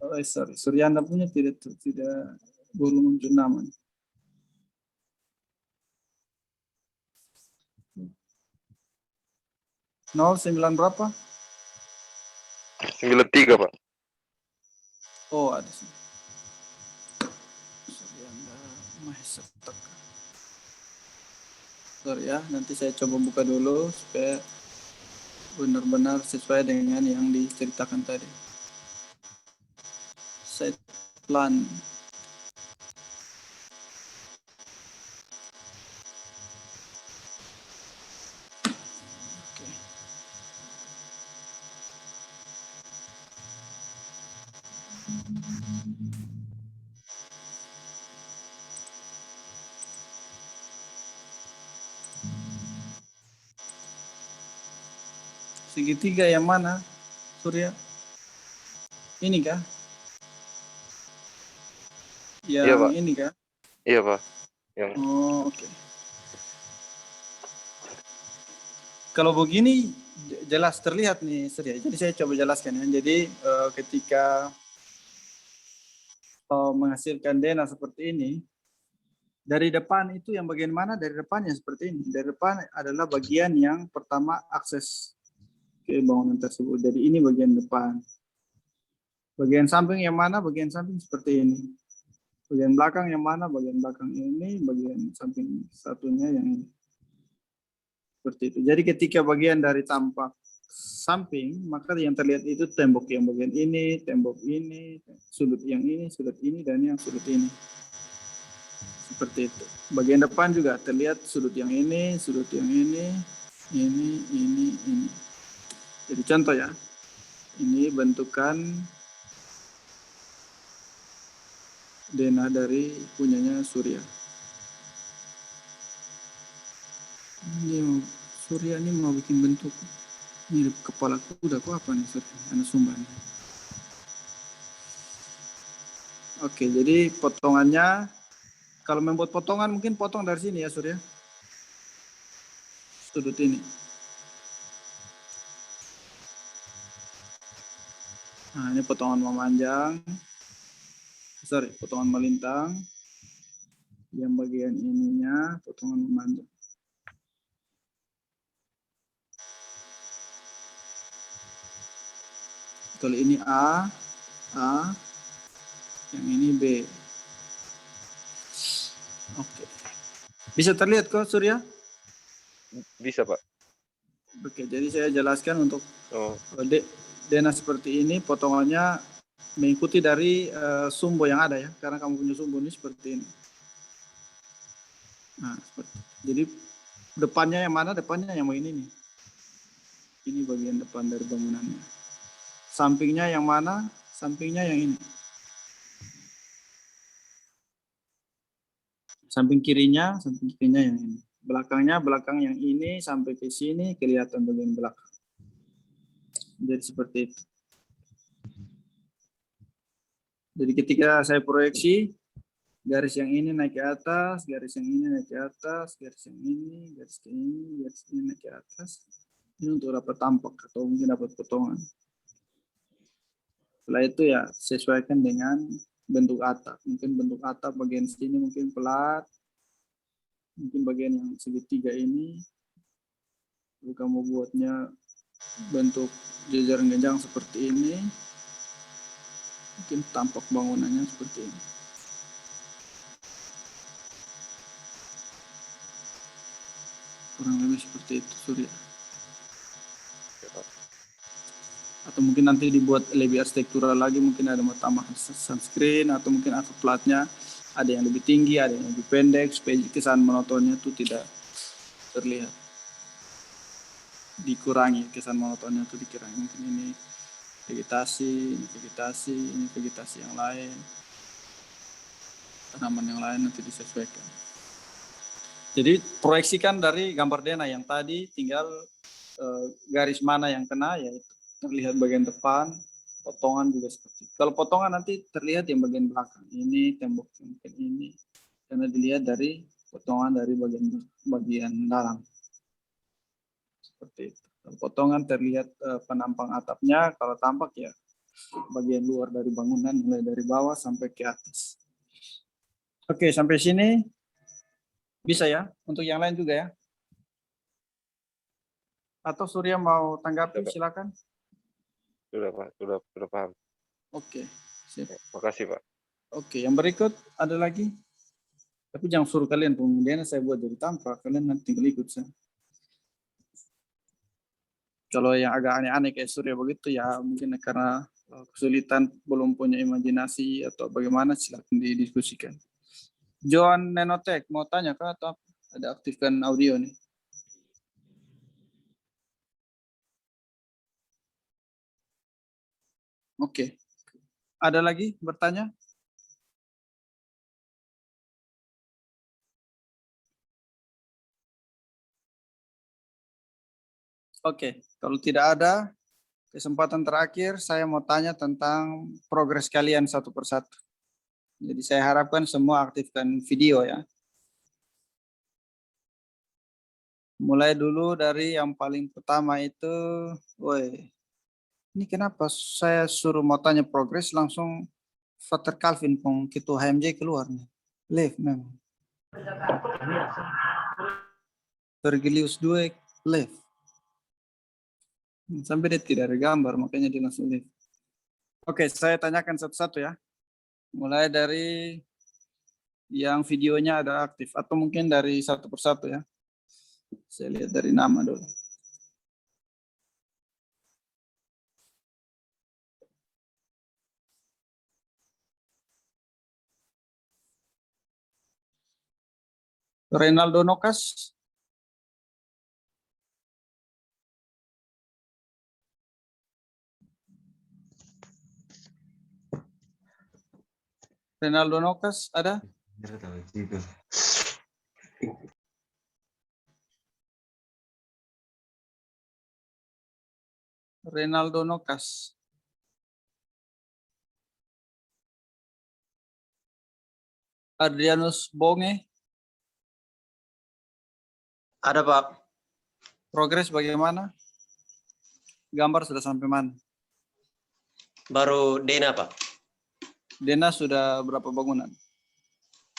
Oh, sorry, Suryanda punya tidak belum muncul nama. Nol 9 berapa? 93 Pak. Oh, ada sini. Suryanda Mahesa Taka. Sorry ya, nanti saya coba buka dulu supaya benar-benar sesuai dengan yang diceritakan tadi. Site plan. Oke. Segitiga yang mana, Surya? Ini kah? Yang Iya, Pak. ini kah? Iya Pak, yang Oh, oke. Kalau begini jelas terlihat nih, Surya. Jadi saya coba jelaskan ya. Jadi ketika menghasilkan DNA seperti ini, dari depan itu yang bagian mana? Dari depannya seperti ini. Dari depan adalah bagian yang pertama akses ke bangunan tersebut. Jadi ini bagian depan. Bagian samping yang mana? Bagian samping seperti ini. Bagian belakang yang mana? Bagian belakang ini. Bagian samping satunya yang ini. Seperti itu. Jadi ketika bagian dari tampak samping, maka yang terlihat itu tembok yang bagian ini, tembok ini, sudut yang ini, sudut ini, dan yang sudut ini. Seperti itu. Bagian depan juga terlihat sudut yang ini, sudut yang ini. Jadi contoh ya, ini bentukan DNA dari punyanya Surya. Ini Surya ini mau bikin bentuk mirip kepala kuda, kok apa nih Surya? Anak Sumba nih. Oke, jadi potongannya, kalau membuat potongan mungkin potong dari sini ya Surya. Sudut ini. Nah, ini potongan memanjang. Sorry, potongan melintang. Yang bagian ininya potongan memanjang. Kalau ini A, yang ini B. Oke. Bisa terlihat kok Surya? bisa Pak. Oke, jadi saya jelaskan untuk Oh, DNA seperti ini, potongannya mengikuti dari sumbo yang ada ya, karena kamu punya sumbo ini seperti ini. Nah, jadi depannya yang mana? Depannya yang ini nih. Ini bagian depan dari bangunannya. Sampingnya yang mana? Sampingnya yang ini. Samping kirinya yang ini. Belakangnya belakang yang ini sampai ke sini kelihatan bagian belakang. Jadi seperti itu. Jadi ketika saya proyeksi, garis yang ini naik ke atas, garis yang ini naik ke atas, garis yang ini, garis ini, garis ini naik ke atas. Ini untuk dapat tampak atau mungkin dapat potongan. Setelah itu ya sesuaikan dengan bentuk atap. Mungkin bentuk atap bagian sini mungkin pelat, mungkin bagian yang segitiga ini, lalu kamu buatnya bentuk jajaran genjang seperti ini, mungkin tampak bangunannya seperti ini. Kurang lebih seperti itu Surya. Atau mungkin nanti dibuat lebih arsitektural lagi, mungkin ada mau tambah sunscreen atau mungkin atap platnya ada yang lebih tinggi, ada yang lebih pendek supaya kesan monotonnya itu tidak terlihat. Dikurangi kesan monotonnya itu dikurangi. Mungkin ini vegetasi, ini vegetasi yang lain, tanaman yang lain nanti disesuaikan. Jadi proyeksikan dari gambar DNA yang tadi, tinggal garis mana yang kena, yaitu terlihat bagian depan, potongan juga seperti itu. Kalau potongan nanti terlihat yang bagian belakang, ini tembok mungkin ini, karena dilihat dari potongan dari bagian dalam. Seperti itu. Kalau potongan terlihat penampang atapnya, kalau tampak ya bagian luar dari bangunan, mulai dari bawah sampai ke atas. Oke, sampai sini bisa ya? Untuk yang lain juga ya? Atau Surya mau tanggapi, silakan. sudah Pak, sudah paham. Oke, sip. Makasih Pak. Oke, yang berikut ada lagi? Tapi jangan suruh kalian pengundiannya saya buat jadi tampak, kalian nanti tinggal ikut saya. Kalau yang agak aneh-aneh kayak Surya begitu ya mungkin karena kesulitan, belum punya imajinasi atau bagaimana, silakan didiskusikan. Joan Nenotek mau tanya kah atau ada aktifkan audio nih? Oke. Ada lagi bertanya? Oke, kalau tidak ada, kesempatan terakhir saya mau tanya tentang progres kalian satu persatu. Jadi saya harapkan semua aktifkan video ya. Mulai dulu dari yang paling pertama itu, woi, ini kenapa saya suruh mau tanya progres langsung Father Calvin pun ketua HMJ keluar nih. Live memang. Vergilius 2 live. Sampai dia tidak ada gambar makanya dia langsung live. Oke, saya tanyakan satu-satu ya. Mulai dari yang videonya ada aktif atau mungkin dari satu persatu ya. Saya lihat dari nama dulu. Reynaldo Nokas. Reynaldo Nokas ada? Reynaldo Nokas. Adrianus Bonge. Ada Pak, Progres bagaimana? Gambar sudah sampai mana? baru Dena Pak. Dena sudah berapa bangunan?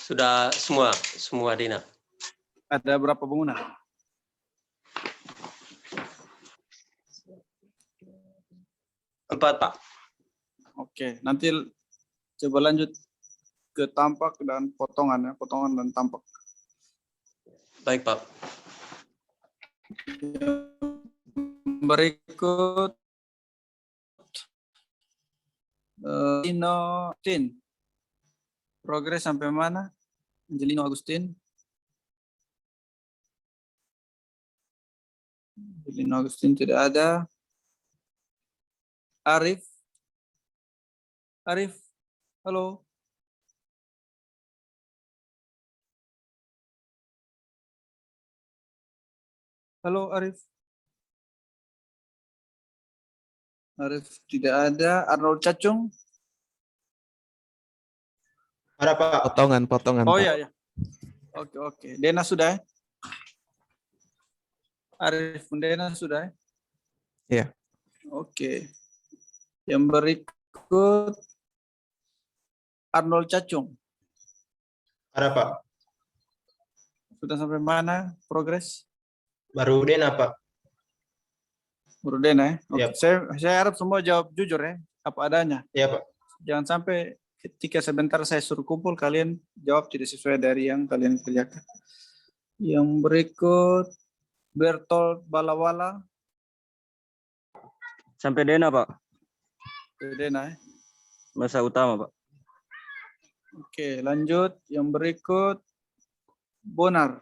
Sudah semua Dena. Ada berapa bangunan? Empat Pak. Oke, nanti coba lanjut ke tampak dan potongan ya, potongan dan tampak. Baik Pak. Berikut Angelino Agustin. Progres sampai mana? Angelino Agustin. Angelino Agustin tidak ada. Arif. Arif. Halo. Halo Arif. Arif tidak ada. Arnold Cacung. Ada Pak. Potongan Oh Pak. iya, ya. Oke. Dena sudah ya? Arif Dena sudah ya? Iya. Oke. Yang berikut Arnold Cacung. Ada Pak. Sudah sampai mana progres? Baru Dena Pak. Baru Dena ya? Oke. Iya. Saya harap semua jawab jujur ya, apa adanya. Iya Pak. Jangan sampai ketika sebentar saya suruh kumpul, kalian jawab tidak sesuai dari yang kalian kerjakan. Yang berikut Bertolt Balawala. Sampai Dena Pak, Dena ya? masa utama Pak. Oke, lanjut. Yang berikut Bonar.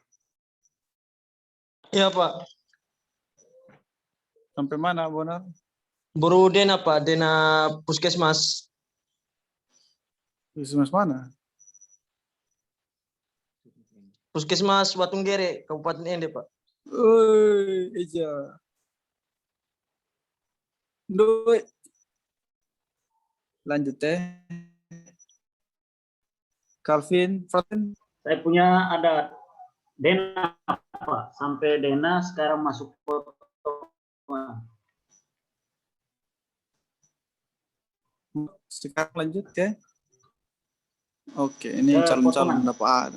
Iya Pak, Sampai mana Bonar? baru Dena Pak, Dena Puskesmas. Puskesmas mana? Puskesmas Watunggere, Kabupaten Ende Pak. Oi, Eja. Doi. Lanjut ya. Calvin, Fraten. Saya punya ada Dena Pak, sampai Dena sekarang masuk potongan. Sekarang lanjut ya. Oke, ini Ya, calon-calon potongan. dapat.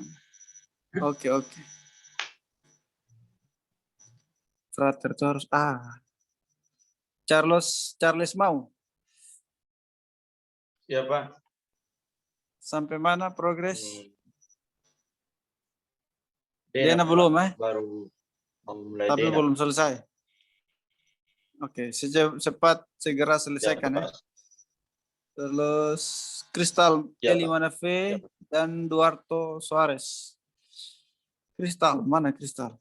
Oke. Frater itu harus Charles mau. Iya Pak. Sampai mana progres? Dena Dena belum baru mau mulai tapi Dena. belum selesai. Oke, cepat segera selesaikan ya. Pak. Terus Kristal Ya, Pak. Elimanave Ya, Pak. dan Duarto Suarez. Kristal, mana Kristal?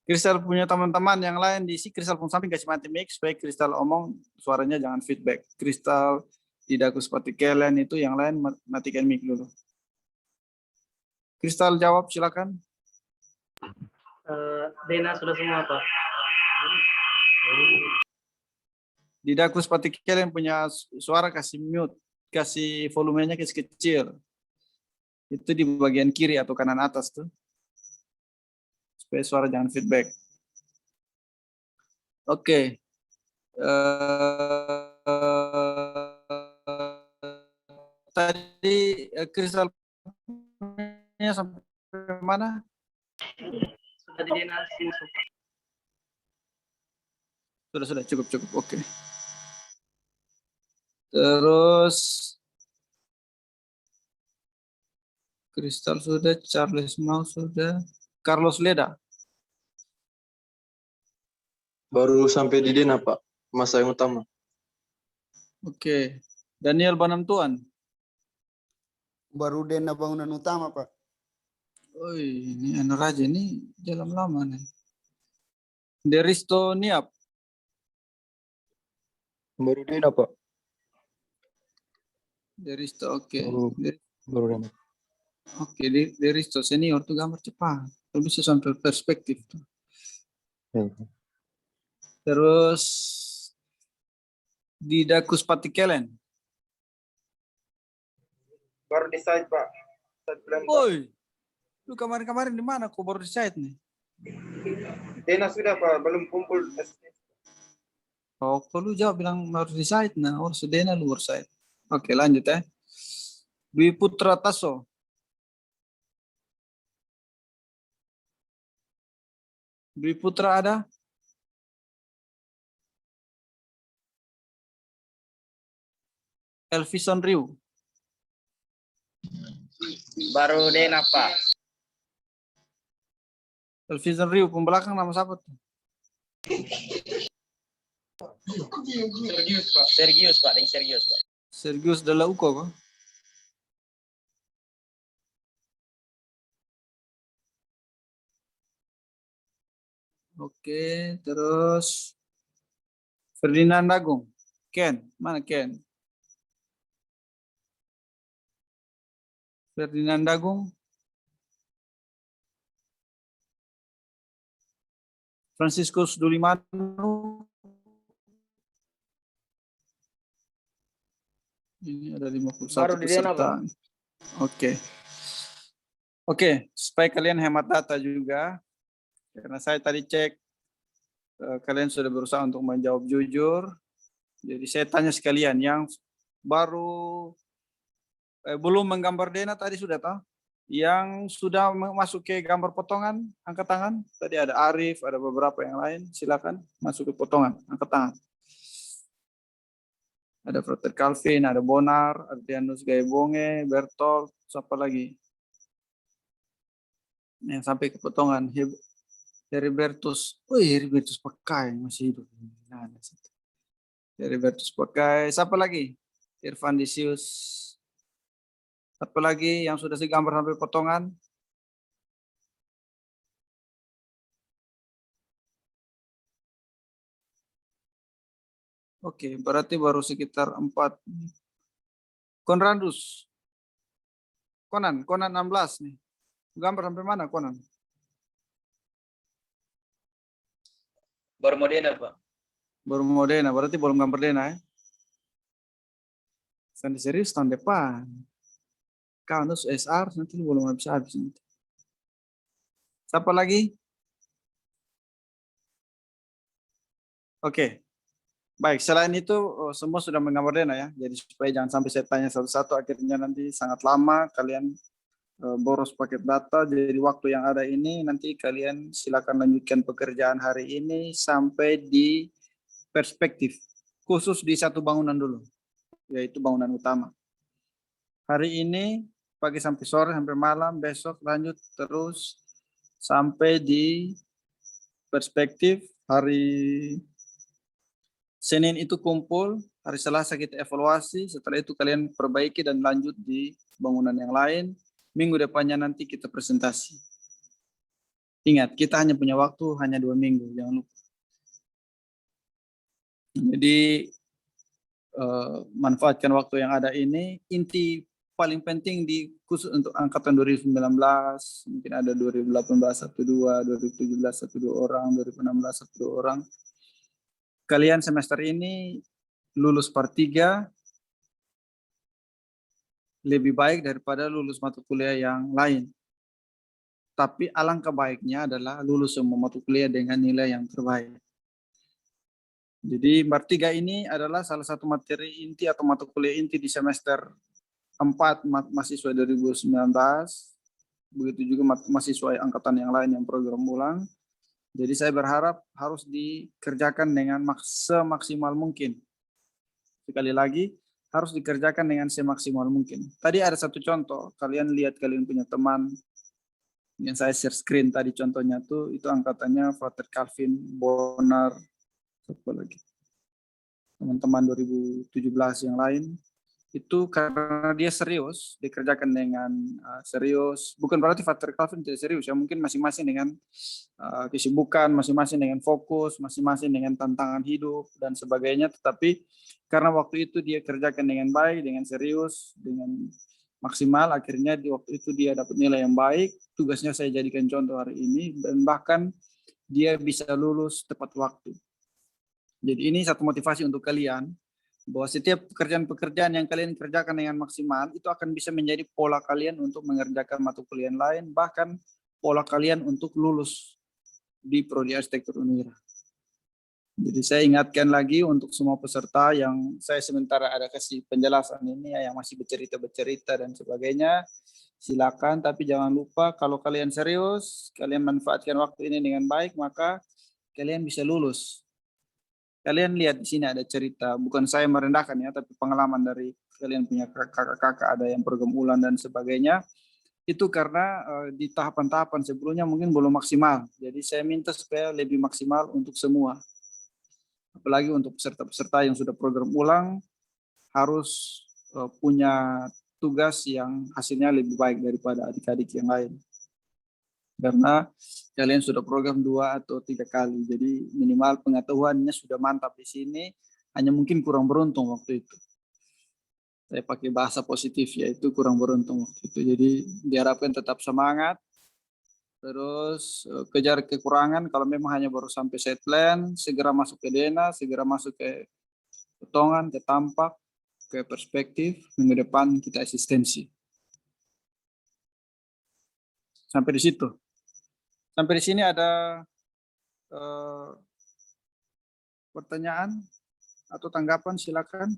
Kristal punya teman-teman yang lain diisi. Kristal pun samping kasih mati mic supaya Kristal omong suaranya jangan feedback. Kristal tidak seperti kalian itu, yang lain matikan mic dulu. Kristal jawab silakan. Dena sudah semua Pak. Di Dakus Patik kalian punya suara kasih mute, kasih volumenya kecil. Itu di bagian kiri atau kanan atas tuh. Supaya suara jangan feedback. Oke. Tadi kristalnya sampai mana? Sudah di Dena Sudah cukup. Oke. Terus Kristal sudah, Charles Mau sudah, Carlos Leda. Baru sampai di Dena, Pak. Masa yang utama. Oke. Daniel Banamtuan. Baru Dena bangunan utama, Pak. Oh, ini anak raja ini jalan lama nih. Deristo Niap. Baru Dena, Pak. Deristo, oke. Baru Dena. Oke, Deristo senior tuh gambar cepat. Tuh bisa sampai perspektif tuh. Terus di Dakus Patikelen. Baru decide, Pak. Woi, lu kemarin di mana? Kok baru decide nih? Dena sudah, Pak. Belum kumpul. Oh, kalau lu jawab bilang baru decide, nah harus Dena lu baru decide. Oke, lanjut ya. Dwi Putra Taso. Dwi Putra ada? Elvison Riu. Baru Dena, Pak. Elvison Riu, pembelakang nama siapa tuh? Serius, Pak. Sergius Dalauco kok? Oke, terus Ferdinand Agung. Ken, mana Ken? Ferdinand Agung. Franciscus Dulimanu. Ini ada 51 Baru di Dena, peserta. Oke, supaya kalian hemat data juga. Karena saya tadi cek kalian sudah berusaha untuk menjawab jujur. Jadi saya tanya sekalian yang baru belum menggambar Dena tadi sudah tahu? Yang sudah masuk ke gambar potongan, angkat tangan. Tadi ada Arif, ada beberapa yang lain. Silakan masuk ke potongan, angkat tangan. Ada Frater Calvin, ada Bonar, Adrianus Gaibonge, Bertolt, siapa lagi? Yang sampai ke potongan. Heribertus, Heribertus Pakai masih hidup. Heribertus Pakai, siapa lagi? Irfan Disius. Siapa lagi yang sudah digambar sampai potongan? Oke, berarti baru sekitar 4. Konradus. Konan 16 nih. Gambar sampai mana Konan? Baru mau Dena, Pak. Baru mau Dena, berarti belum gambar Dena ya? Sandi serius tahun depan. Kanus SR nanti belum habis nanti. Siapa lagi? Oke. Baik, selain itu semua sudah menggambar Dena ya. Jadi supaya jangan sampai saya tanya satu-satu akhirnya nanti sangat lama kalian boros paket data. Jadi waktu yang ada ini nanti kalian silakan lanjutkan pekerjaan hari ini sampai di perspektif. Khusus di satu bangunan dulu, yaitu bangunan utama. Hari ini pagi sampai sore sampai malam, besok lanjut terus sampai di perspektif. Hari Senin itu kumpul, hari Selasa kita evaluasi, setelah itu kalian perbaiki dan lanjut di bangunan yang lain. Minggu depannya nanti kita presentasi. Ingat, kita hanya punya waktu hanya 2 minggu, jangan lupa. Jadi manfaatkan waktu yang ada ini. Inti paling penting di khusus untuk angkatan 2019, mungkin ada 2018 1-2, 2017 1-2 orang, 2016 1-2 orang. kalian semester ini lulus per 3 lebih baik daripada lulus mata kuliah yang lain. Tapi alangkah baiknya adalah lulus semua mata kuliah dengan nilai yang terbaik. Jadi per 3 ini adalah salah satu materi inti atau mata kuliah inti di semester 4 mahasiswa 2019. Begitu juga mahasiswa angkatan yang lain yang program ulang. Jadi saya berharap harus dikerjakan dengan semaksimal mungkin. Sekali lagi, harus dikerjakan dengan semaksimal mungkin. Tadi ada satu contoh, kalian lihat kalian punya teman yang saya share screen tadi contohnya tuh, itu angkatannya Frater Calvin, Bonar, apa lagi? Teman-teman 2017 yang lain. Itu karena dia serius, dikerjakan dengan serius. Bukan berarti Frater Calvin tidak serius, ya mungkin masing-masing dengan kesibukan, masing-masing dengan fokus, masing-masing dengan tantangan hidup dan sebagainya. Tetapi karena waktu itu dia kerjakan dengan baik, dengan serius, dengan maksimal, akhirnya di waktu itu dia dapat nilai yang baik. Tugasnya saya jadikan contoh hari ini, dan bahkan dia bisa lulus tepat waktu. Jadi ini satu motivasi untuk kalian, bahwa setiap pekerjaan-pekerjaan yang kalian kerjakan dengan maksimal, itu akan bisa menjadi pola kalian untuk mengerjakan mata kuliah lain, bahkan pola kalian untuk lulus di Prodi Arsitektur Unira. Jadi saya ingatkan lagi untuk semua peserta yang saya sementara ada kasih penjelasan ini, yang masih bercerita dan sebagainya, silakan. Tapi jangan lupa kalau kalian serius, kalian manfaatkan waktu ini dengan baik, maka kalian bisa lulus. Kalian lihat di sini ada cerita, bukan saya merendahkan ya, tapi pengalaman dari kalian punya kakak-kakak, ada yang program ulang dan sebagainya. Itu karena di tahapan-tahapan sebelumnya mungkin belum maksimal. Jadi saya minta supaya lebih maksimal untuk semua. Apalagi untuk peserta-peserta yang sudah program ulang, harus punya tugas yang hasilnya lebih baik daripada adik-adik yang lain. Karena kalian sudah program 2 atau 3 kali, jadi minimal pengetahuannya sudah mantap di sini, hanya mungkin kurang beruntung waktu itu. Saya pakai bahasa positif, yaitu kurang beruntung waktu itu. Jadi diharapkan tetap semangat, terus kejar kekurangan. Kalau memang hanya baru sampai set plan, segera masuk ke Dena, segera masuk ke potongan, ke tampak, ke perspektif. Minggu depan kita asistensi. Sampai di situ. Sampai di sini ada pertanyaan atau tanggapan, silakan.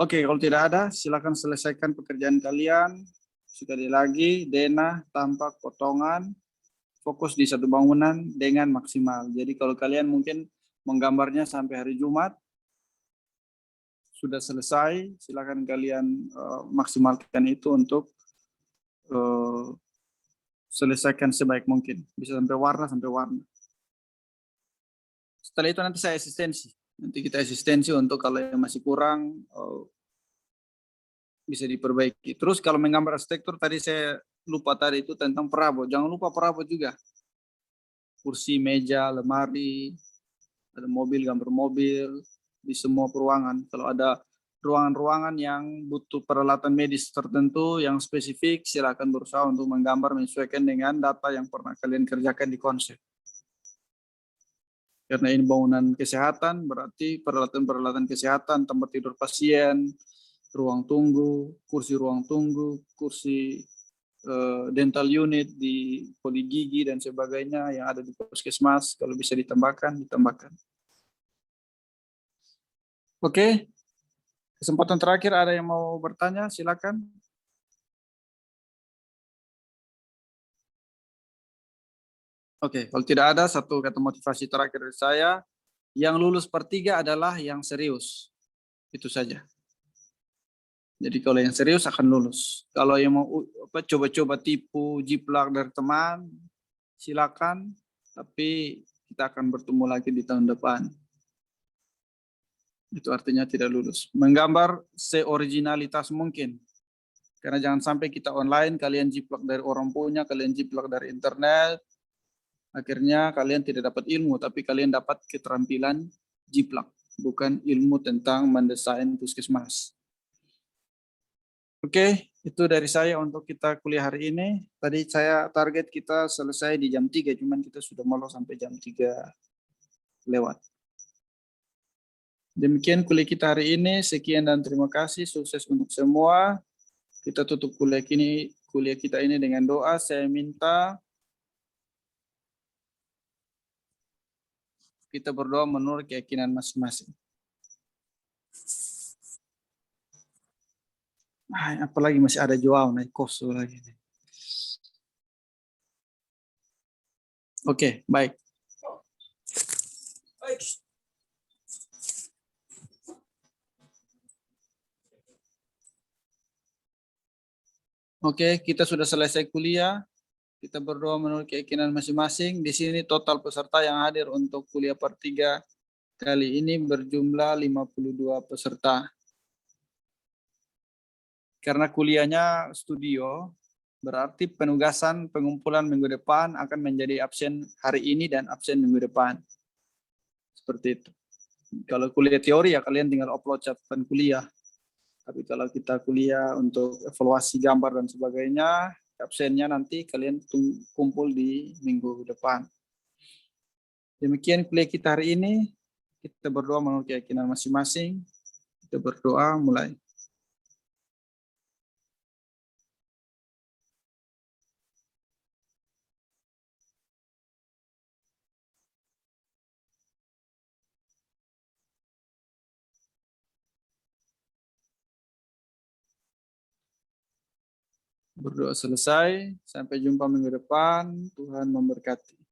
Oke, kalau tidak ada, silakan selesaikan pekerjaan kalian. Sekali lagi, Dena, tampak, potongan, fokus di satu bangunan dengan maksimal. Jadi kalau kalian mungkin menggambarnya sampai hari Jumat, sudah selesai, silakan kalian maksimalkan itu untuk selesaikan sebaik mungkin. Bisa sampai warna. Setelah itu nanti saya asistensi. Nanti kita asistensi untuk kalau yang masih kurang bisa diperbaiki. Terus kalau menggambar arsitektur, tadi saya lupa tadi itu tentang perabot. Jangan lupa perabot juga. Kursi, meja, lemari, ada mobil, gambar mobil, di semua ruangan. Kalau ada ruangan-ruangan yang butuh peralatan medis tertentu yang spesifik, silakan berusaha untuk menggambar menyesuaikan dengan data yang pernah kalian kerjakan di konsep. Karena ini bangunan kesehatan, berarti peralatan-peralatan kesehatan, tempat tidur pasien, ruang tunggu, kursi dental unit di poligigi dan sebagainya yang ada di puskesmas, kalau bisa ditambahkan. Oke, kesempatan terakhir, ada yang mau bertanya, silakan. Oke, kalau tidak ada, satu kata motivasi terakhir dari saya, yang lulus per 3 adalah yang serius. Itu saja. Jadi kalau yang serius akan lulus. Kalau yang mau coba-coba tipu jiplak dari teman, silakan. Tapi kita akan bertemu lagi di tahun depan. Itu artinya tidak lulus. Menggambar seoriginalitas mungkin. Karena jangan sampai kita online, kalian jiplak dari orang punya, kalian jiplak dari internet. Akhirnya kalian tidak dapat ilmu, tapi kalian dapat keterampilan jiplak. Bukan ilmu tentang mendesain puskesmas. Oke, itu dari saya untuk kita kuliah hari ini. Tadi saya target kita selesai di jam 3, cuman kita sudah molor sampai jam 3 lewat. Demikian kuliah kita hari ini. Sekian dan terima kasih. Sukses untuk semua. Kita tutup kuliah kita ini dengan doa. Saya minta kita berdoa menurut keyakinan masing-masing. Apalagi masih ada Joao naik koso lagi. Oke, baik. Oke, kita sudah selesai kuliah. Kita berdoa menurut keyakinan masing-masing. Di sini total peserta yang hadir untuk kuliah part 3 kali ini berjumlah 52 peserta. Karena kuliahnya studio, berarti penugasan pengumpulan minggu depan akan menjadi absen hari ini dan absen minggu depan. Seperti itu. Kalau kuliah teori ya kalian tinggal upload catatan kuliah. Tapi kalau kita kuliah untuk evaluasi gambar dan sebagainya, absennya nanti kalian kumpul di minggu depan. Demikian kuliah kita hari ini. Kita berdoa menurut keyakinan masing-masing. Kita berdoa mulai. Berdoa selesai. Sampai jumpa minggu depan. Tuhan memberkati.